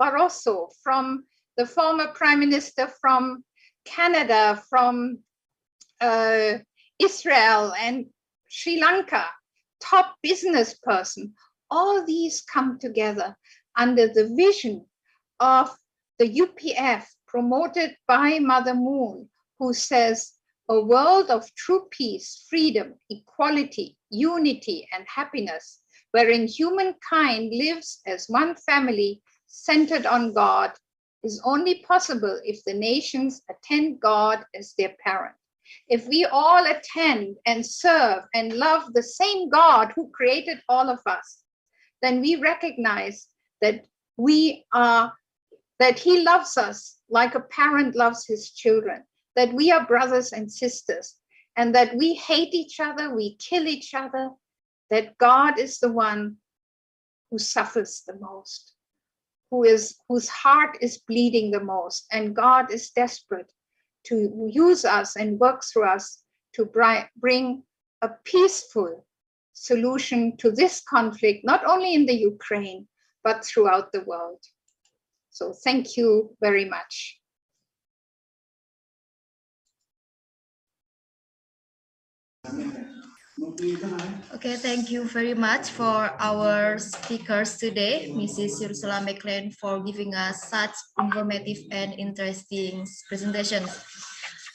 Barroso, from the former prime minister from Canada, from Israel and Sri Lanka, top business person. All these come together under the vision of the UPF, promoted by Mother Moon, who says a world of true peace, freedom, equality, unity, and happiness, wherein humankind lives as one family centered on God, is only possible if the nations attend God as their parent. If we all attend and serve and love the same God who created all of us, then we recognize that that he loves us like a parent loves his children, that we are brothers and sisters, and that we hate each other, we kill each other, that God is the one who suffers the most, whose heart is bleeding the most, and God is desperate to use us and work through us to bring a peaceful solution to this conflict, not only in the Ukraine, but throughout the world. So thank you very much. Okay, thank you very much for our speakers today, Mrs. Ursula McLean, for giving us such informative and interesting presentations.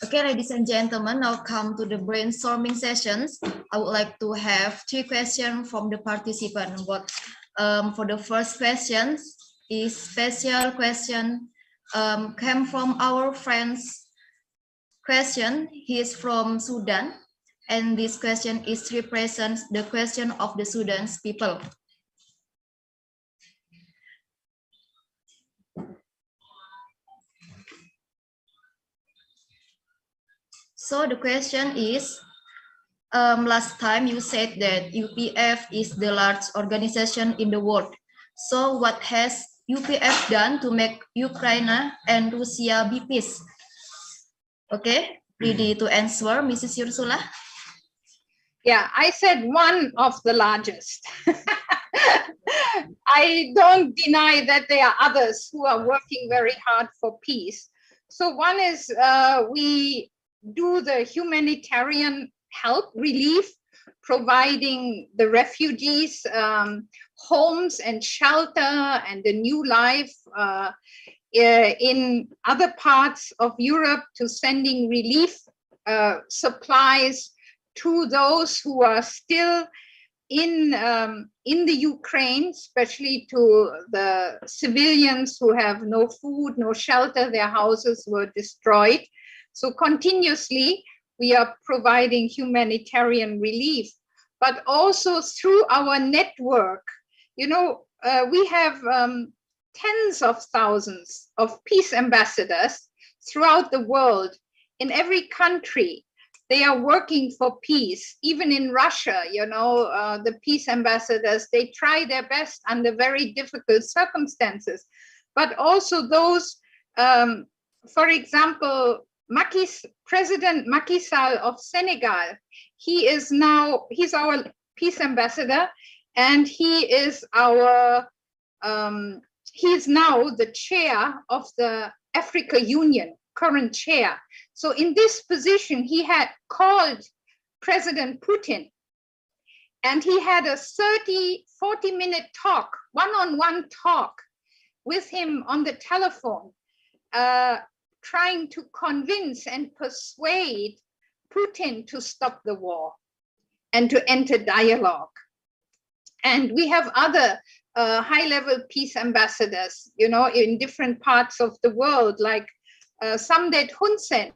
Okay, ladies and gentlemen, now come to the brainstorming sessions. I would like to have 3 questions from the participants. For the first question is special question came from our friend's question. He is from Sudan, and this question is represents the question of the Sudan's people. So the question is, last time you said that UPF is the largest organization in the world. So what has UPF done to make Ukraine and Russia be peace? Okay, ready to answer, Mrs. Ursula? Yeah, I said one of the largest. I don't deny that there are others who are working very hard for peace. So one is we do the humanitarian help, relief, providing the refugees homes and shelter and a new life in other parts of Europe, to sending relief supplies to those who are still in the Ukraine, especially to the civilians who have no food, no shelter, their houses were destroyed. So continuously, we are providing humanitarian relief, but also through our network. You know, we have tens of thousands of peace ambassadors throughout the world. In every country, they are working for peace. Even in Russia, you know, the peace ambassadors, they try their best under very difficult circumstances. But also those, for example, President Macky Sall of Senegal, he's our peace ambassador, and he is now the chair of the Africa Union, current chair. So in this position, he had called President Putin, and he had a 40-minute talk, one-on-one talk with him on the telephone, trying to convince and persuade Putin to stop the war and to enter dialogue. And we have other high-level peace ambassadors, you know, in different parts of the world, like Samdech Hun Sen.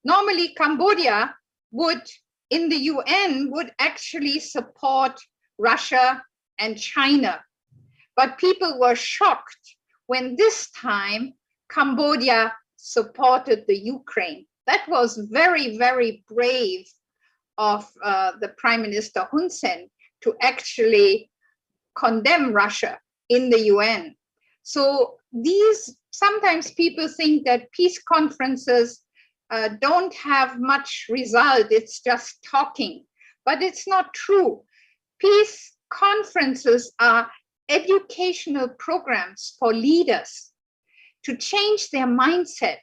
Normally, Cambodia would, in the UN, would actually support Russia and China. But people were shocked when this time Cambodia supported the Ukraine. That was very, very brave of the Prime Minister Hun Sen to actually condemn Russia in the UN. So sometimes people think that peace conferences don't have much result, it's just talking, but it's not true. Peace conferences are educational programs for leaders to change their mindset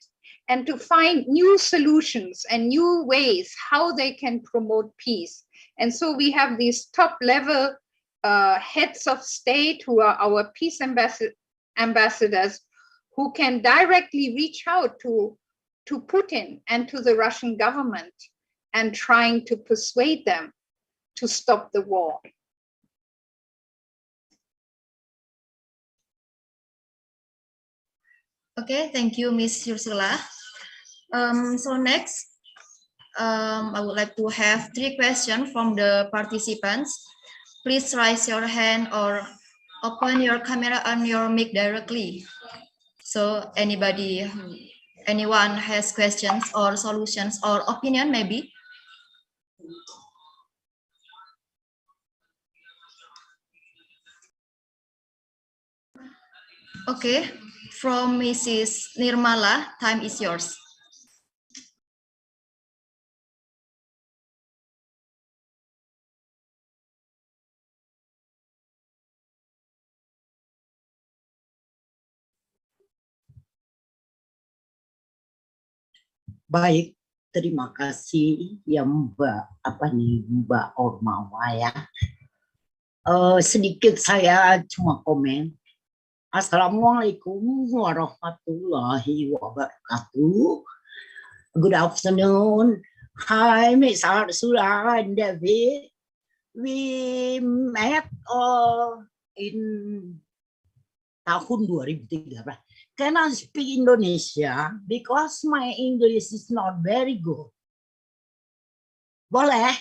and to find new solutions and new ways how they can promote peace. And so we have these top level heads of state who are our peace ambassadors, who can directly reach out to Putin and to the Russian government and trying to persuade them to stop the war. Okay, thank you, Ms. Ursula. So next, I would like to have 3 questions from the participants. Please raise your hand or open your camera and your mic directly. So anyone has questions or solutions or opinion maybe? Okay, from Mrs. Nirmala, time is yours. Baik, terima kasih ya Mbak Ormawa ya. Sedikit saya cuma komen. Assalamualaikum warahmatullahi wabarakatuh. Good afternoon. Hi, Ms. Ursula and David. We met in tahun 2013. Can I speak Indonesia? Because my English is not very good. Boleh?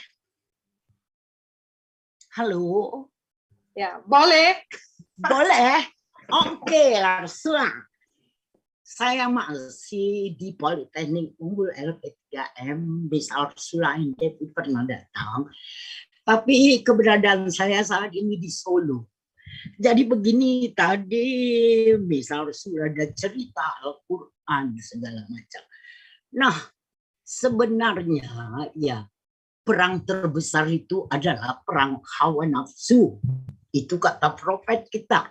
Halo? Ya, boleh. Boleh? Oke, Ursula. Saya masih di Politeknik Unggul LP3M. Miss Ursula ini pernah datang. Tapi keberadaan saya saat ini di Solo. Jadi begini, tadi misalnya sudah ada cerita Al-Quran segala macam. Nah, sebenarnya ya perang terbesar itu adalah perang hawa nafsu. Itu kata profet kita.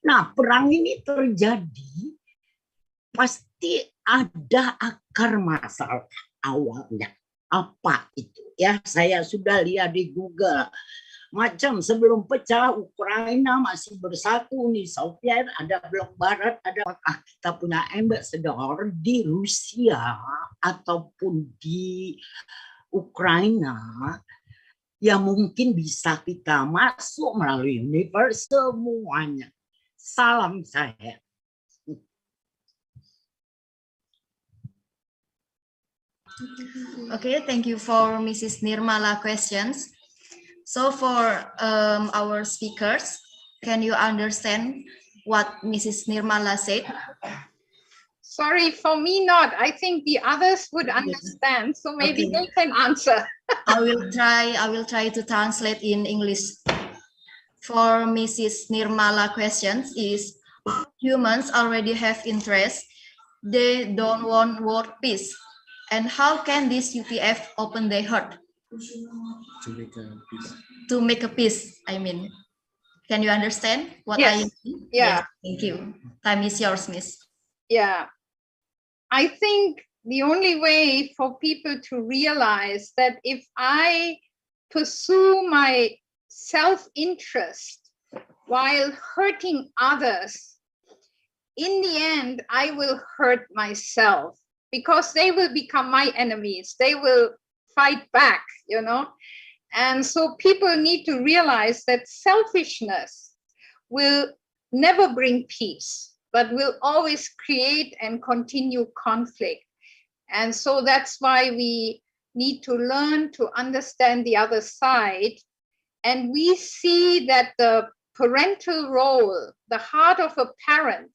Nah, perang ini terjadi pasti ada akar masalah awalnya. Apa itu? Ya, saya sudah lihat di Google. Macam sebelum pecah, Ukraina masih bersatu, Uni Soviet, ada blok barat, ada apakah kita punya ambassador di Rusia ataupun di Ukraina yang mungkin bisa kita masuk melalui universe semuanya. Salam saya. Okay, thank you for Mrs. Nirmala questions. So for our speakers, can you understand what Mrs. Nirmala said? Sorry, for me not. I think the others would understand, so maybe they can answer. I will try to translate in English. For Mrs. Nirmala questions is, humans already have interest. They don't want world peace. And how can this UTF open their heart? To make a peace, I mean. Can you understand what I mean? Yeah. Yes, thank you. Time is yours, Miss. Yeah. I think the only way for people to realize that if I pursue my self-interest while hurting others, in the end, I will hurt myself, because they will become my enemies. They will fight back, you know. And so people need to realize that selfishness will never bring peace, but will always create and continue conflict. And so that's why we need to learn to understand the other side. And we see that the parental role, the heart of a parent,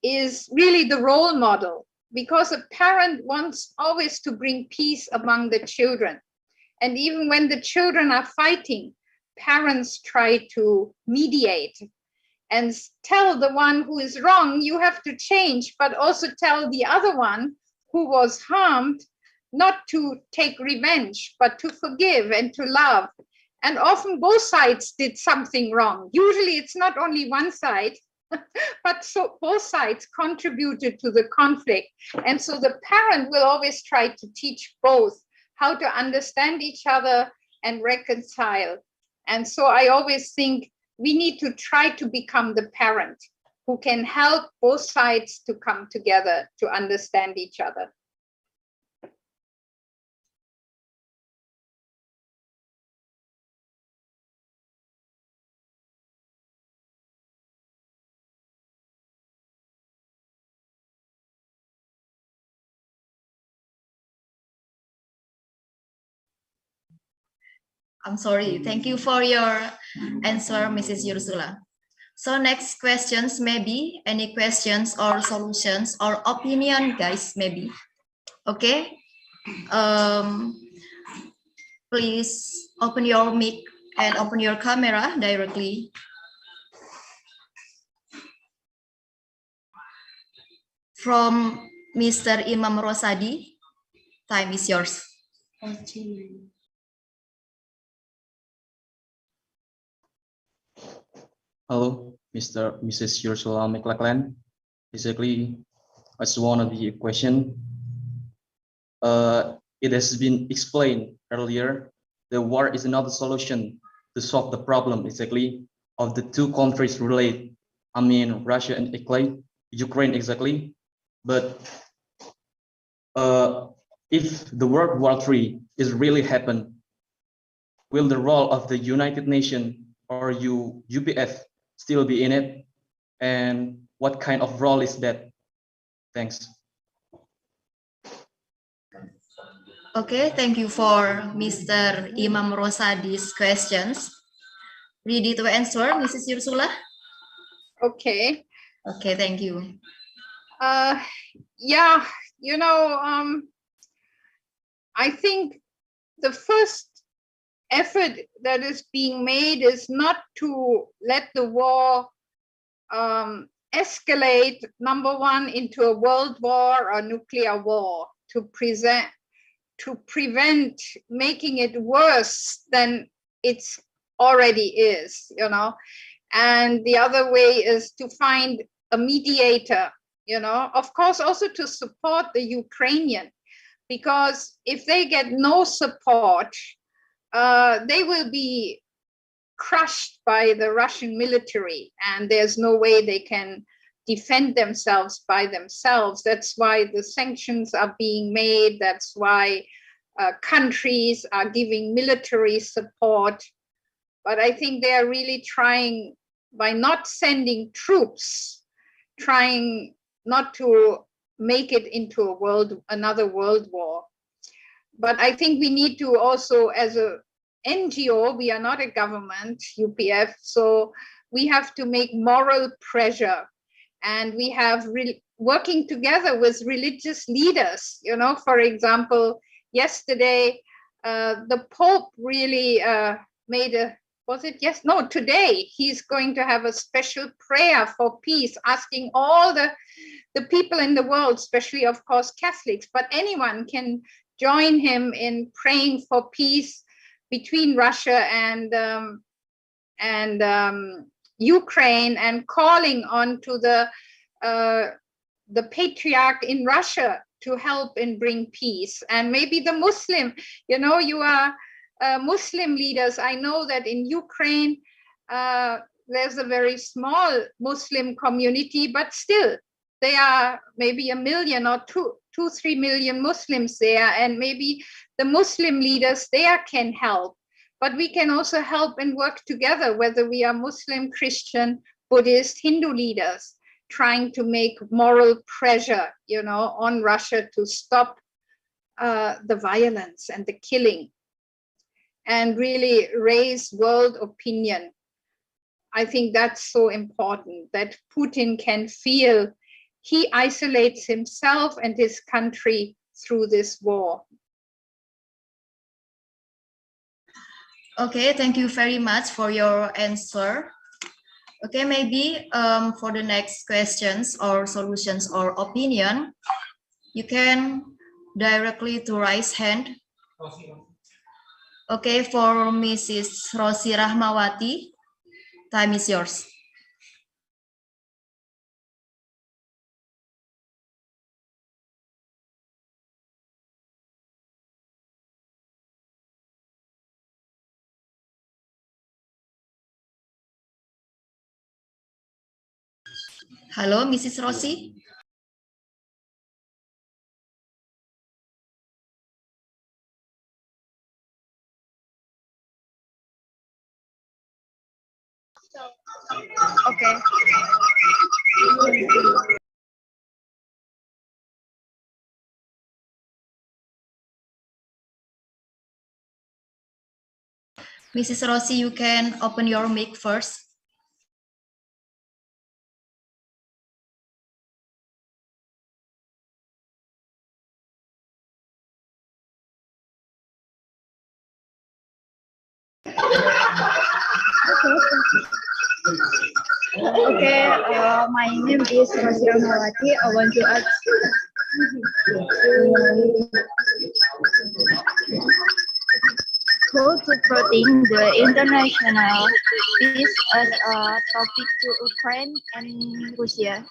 is really the role model, because a parent wants always to bring peace among the children. And even when the children are fighting, parents try to mediate and tell the one who is wrong, you have to change, but also tell the other one who was harmed not to take revenge, but to forgive and to love. And often both sides did something wrong. Usually it's not only one side, but so both sides contributed to the conflict. And so the parent will always try to teach both how to understand each other and reconcile. And so I always think we need to try to become the parent who can help both sides to come together to understand each other. I'm sorry. Thank you for your answer, Mrs. Ursula. So next questions, maybe any questions or solutions or opinion, guys, maybe. Okay. Please open your mic and open your camera directly. From Mr. Imam Rosadi, time is yours. Hello, Mrs. Ursula McLachlan. Basically, I just want the question. It has been explained earlier, the war is not a solution to solve the problem exactly of the two countries relate. I mean, Russia and Ukraine exactly. But if the World War III is really happen, will the role of the United Nations or UPF still be in it? And what kind of role is that? Thanks. Okay, thank you for Mr. Imam Rosadi's questions. Ready to answer, Mrs. Ursula? Okay. Okay, thank you. Yeah, you know, I think the first effort that is being made is not to let the war escalate, number one, into a world war or nuclear war, to prevent making it worse than it's already is, you know. And the other way is to find a mediator, you know, of course, also to support the Ukrainian. because if they get no support, they will be crushed by the Russian military, and there's no way they can defend themselves by themselves. That's why the sanctions are being made. That's why countries are giving military support. But I think they are really trying, by not sending troops, trying not to make it into another world war. But I think we need to also, as a NGO, we are not a government, UPF, so we have to make moral pressure, and we have working together with religious leaders. You know, for example, yesterday the Pope really made a, today he's going to have a special prayer for peace, asking all the people in the world, especially of course Catholics, but anyone can join him in praying for peace between Russia and Ukraine, and calling on to the patriarch in Russia to help and bring peace. And maybe the Muslim, you know, you are Muslim leaders. I know that in Ukraine there's a very small Muslim community, but still there are maybe 1 million or 2-3 million Muslims there, and maybe the Muslim leaders there can help. But we can also help and work together, whether we are Muslim, Christian, Buddhist, Hindu leaders, trying to make moral pressure, you know, on Russia to stop the violence and the killing, and really raise world opinion. I think that's so important, that Putin can feel he isolates himself and his country through this war. Okay, thank you very much for your answer. Okay, maybe for the next questions or solutions or opinion, you can directly to raise hand. Okay, for Mrs. Rosi Rahmawati, time is yours. Hello, Mrs. Rosi. Okay. Mrs. Rosi, you can open your mic first. Okay, my name is Rosi Rahmawati. I want to ask how to protect the international peace as a topic to Ukraine and Russia.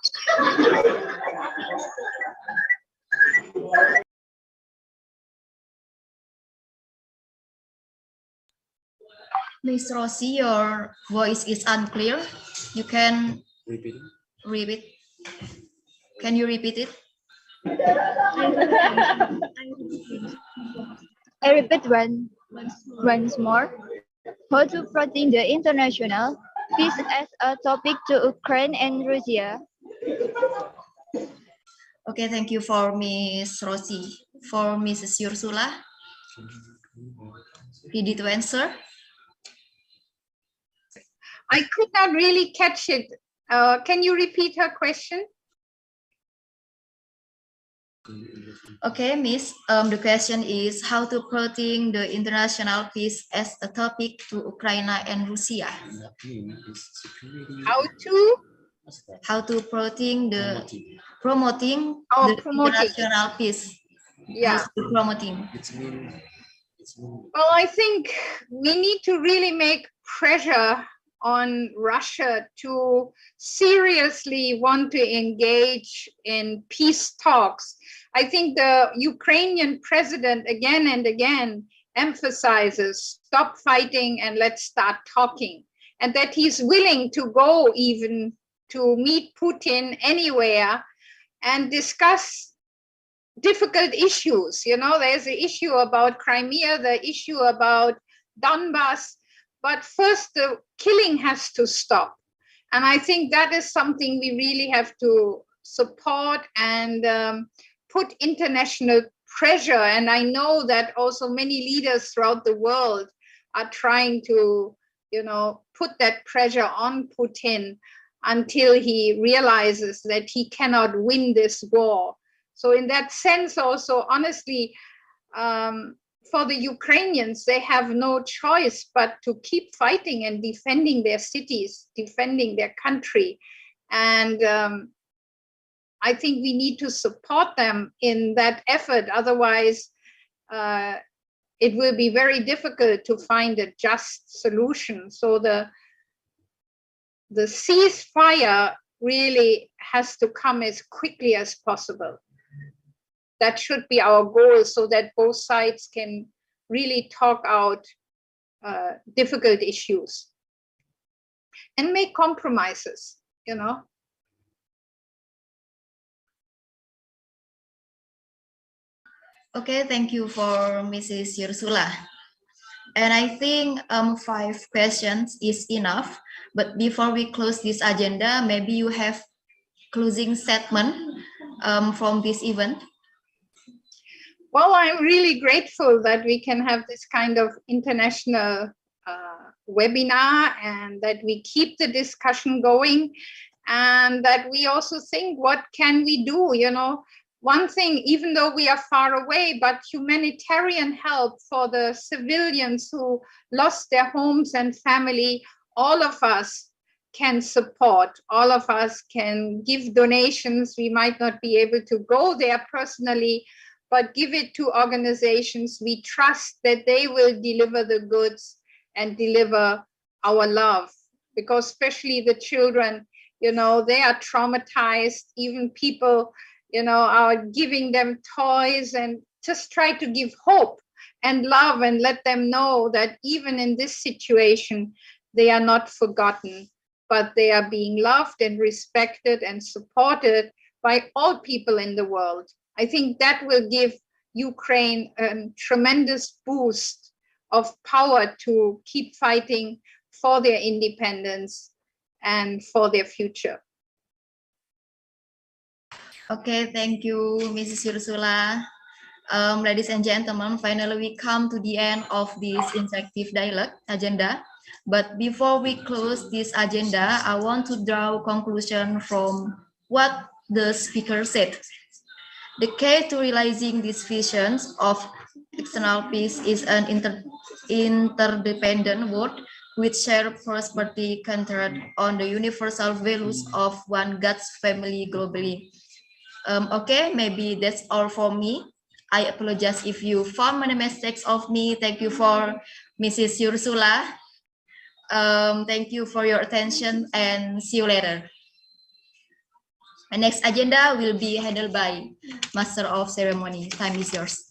Miss Rosi, your voice is unclear. You can repeat. Can you repeat it? I repeat once more. How to protect the international peace as a topic to Ukraine and Russia. Okay, thank you for Miss Rosi. For Mrs. Ursula, ready to answer? I could not really catch it. Can you repeat her question? Okay, Miss. The question is how to protect the international peace as a topic to Ukraine and Russia. How to protect the promoting international peace. Yeah. Promoting. Well, I think we need to really make pressure on Russia to seriously want to engage in peace talks. I think the Ukrainian president again and again emphasizes stop fighting and let's start talking, and that he's willing to go even to meet Putin anywhere and discuss difficult issues. You know, there's the issue about Crimea, the issue about Donbass, but first the killing has to stop. And I think that is something we really have to support and put international pressure. And I know that also many leaders throughout the world are trying to, you know, put that pressure on Putin until he realizes that he cannot win this war. So in that sense also, honestly, for the Ukrainians, they have no choice but to keep fighting and defending their cities, defending their country. And I think we need to support them in that effort. Otherwise, it will be very difficult to find a just solution. So the ceasefire really has to come as quickly as possible. That should be our goal, so that both sides can really talk out difficult issues and make compromises, you know. Okay, thank you for Mrs. Ursula. And I think 5 questions is enough. But before we close this agenda, maybe you have closing statement from this event. Well, I'm really grateful that we can have this kind of international webinar, and that we keep the discussion going, and that we also think, what can we do? You know, one thing, even though we are far away, but humanitarian help for the civilians who lost their homes and family, all of us can support, all of us can give donations. We might not be able to go there personally, but give it to organizations we trust that they will deliver the goods and deliver our love. Because especially the children, you know, they are traumatized. Even people, you know, are giving them toys, and just try to give hope and love and let them know that even in this situation, they are not forgotten, but they are being loved and respected and supported by all people in the world. I think that will give Ukraine a tremendous boost of power to keep fighting for their independence and for their future. Okay, thank you, Mrs. Ursula. Ladies and gentlemen, finally we come to the end of this interactive dialogue agenda. But before we close this agenda, I want to draw a conclusion from what the speaker said. The key to realizing these visions of external peace is an interdependent world with shared prosperity centered on the universal values of one God's family globally. Okay, maybe that's all for me. I apologize if you found many mistakes of me. Thank you for Mrs. Ursula. Thank you for your attention, and see you later. My next agenda will be handled by Master of Ceremony. Time is yours.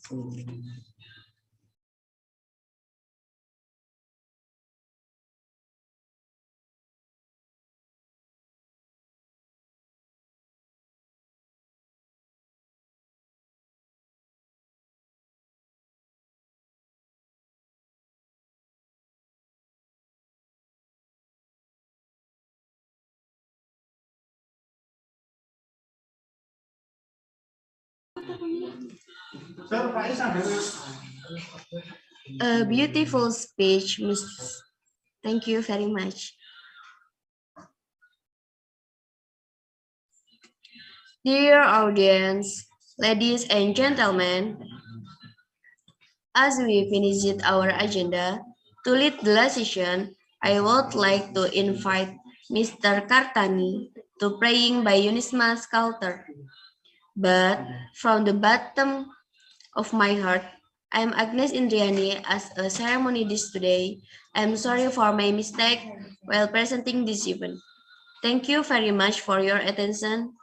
A beautiful speech, Miss. Thank you very much. Dear audience, ladies and gentlemen, as we finish our agenda, to lead the session, I would like to invite Mr. Kartani to praying by Unisma Sculptor. But from the bottom of my heart, I am Agnes Indriani as a ceremonist today. I am sorry for my mistake while presenting this event. Thank you very much for your attention.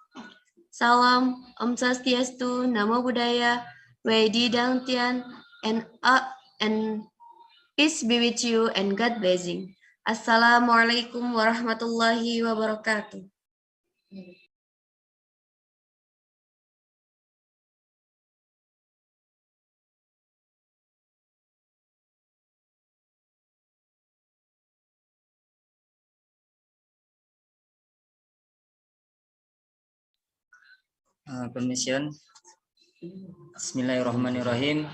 Salam, Om Swastiastu, Namo Buddhaya, Wedi Dangtian, and peace be with you and God blessing. Assalamualaikum warahmatullahi wabarakatuh. Permission. Bismillahirrahmanirrahim.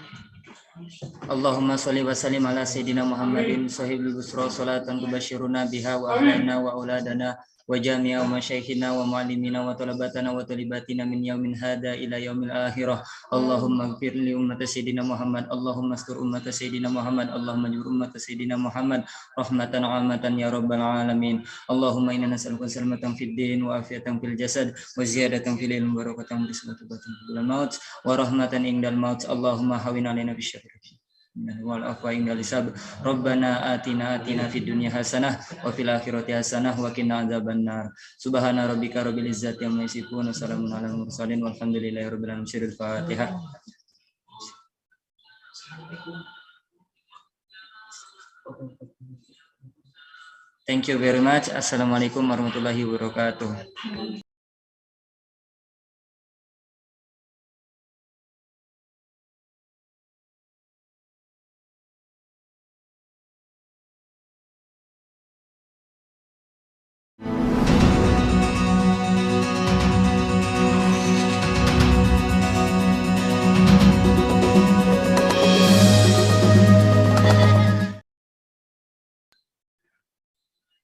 Allahumma sholli wa sallim ala sayyidina Muhammadin sahibul busra salatan tubashiruna biha wa ahlana wa auladana wa jami'a wa masyayikhina wa muallimina wa talabatana wa talibatina min yaumin hada ila yaumil akhirah. Allahumma ighfir li ummati sayyidina Muhammad, Allahumma astur ummati sayyidina Muhammad, Allahumma jbur ummati sayyidina Muhammad rahmatan 'amatan ya rabbal alamin. Allahumma inna nas'aluka salamatan fid din wa afiatan fil jasad wa ziyadatan fil ilmi wa barakatan fis batin maut wa rahmatan indal maut. Allahumma hawin alaina bisyarri wal afwa indal hisab. Rabbana atina fid dunya hasanah wa fil akhirati hasanah wa qina adzabannar. Subhana rabbika rabbil izzati amma yasifun wa salamun alal mursalin walhamdulillahi rabbil alamin. Fatihah. Thank you very much. Assalamualaikum warahmatullahi wabarakatuh.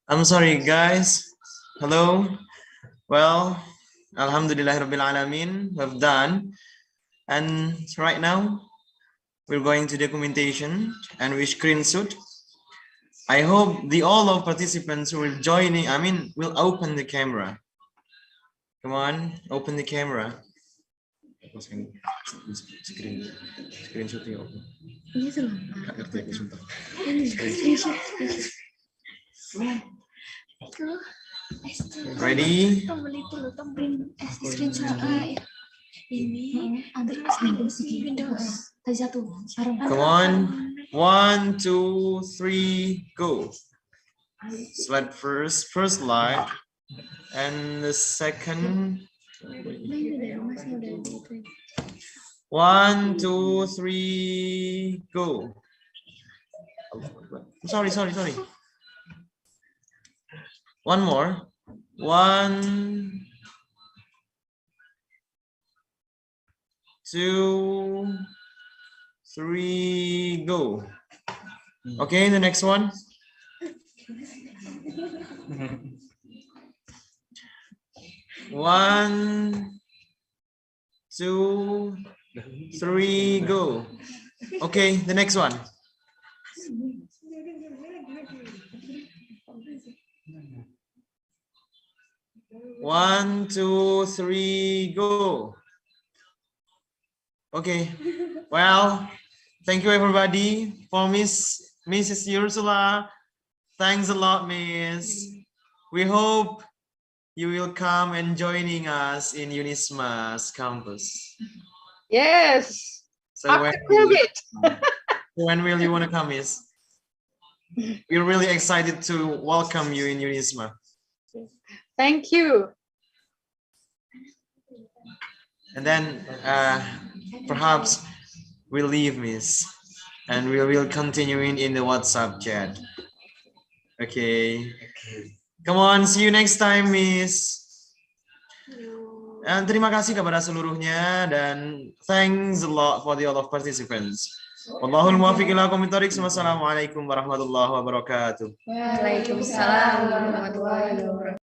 I'm sorry, guys. Hello. Well, Alhamdulillahirabbil alamin, we've done. And right now, we're going to documentation and we screenshot. I hope all of participants who will joining, will open the camera. Come on, open the camera. Screenshot ya. Ready? Come on. 1, 2, 3, go. Slide first slide, and the second. 1, 2, 3, go. Sorry. One more. 1, 2, 3, go. Okay, the next one. One, 2, 3, go. Okay, the next one. One, 2, 3, go. Okay. Well, thank you everybody. For Mrs. Ursula, thanks a lot, Miss. We hope you will come and joining us in Unisma's campus. Yes. So when will you want to come, Miss? We're really excited to welcome you in Unisma. Thank you. And then perhaps we'll leave, Miss, and we will continue in the WhatsApp chat. Okay. Come on, see you next time, Miss. And terima kasih kepada seluruhnya dan thanks a lot for all of participants. Wallahul muwaffiq ila aqwamit thoriq. Wassalamualaikum warahmatullahi wabarakatuh. Waalaikumsalam warahmatullahi wabarakatuh.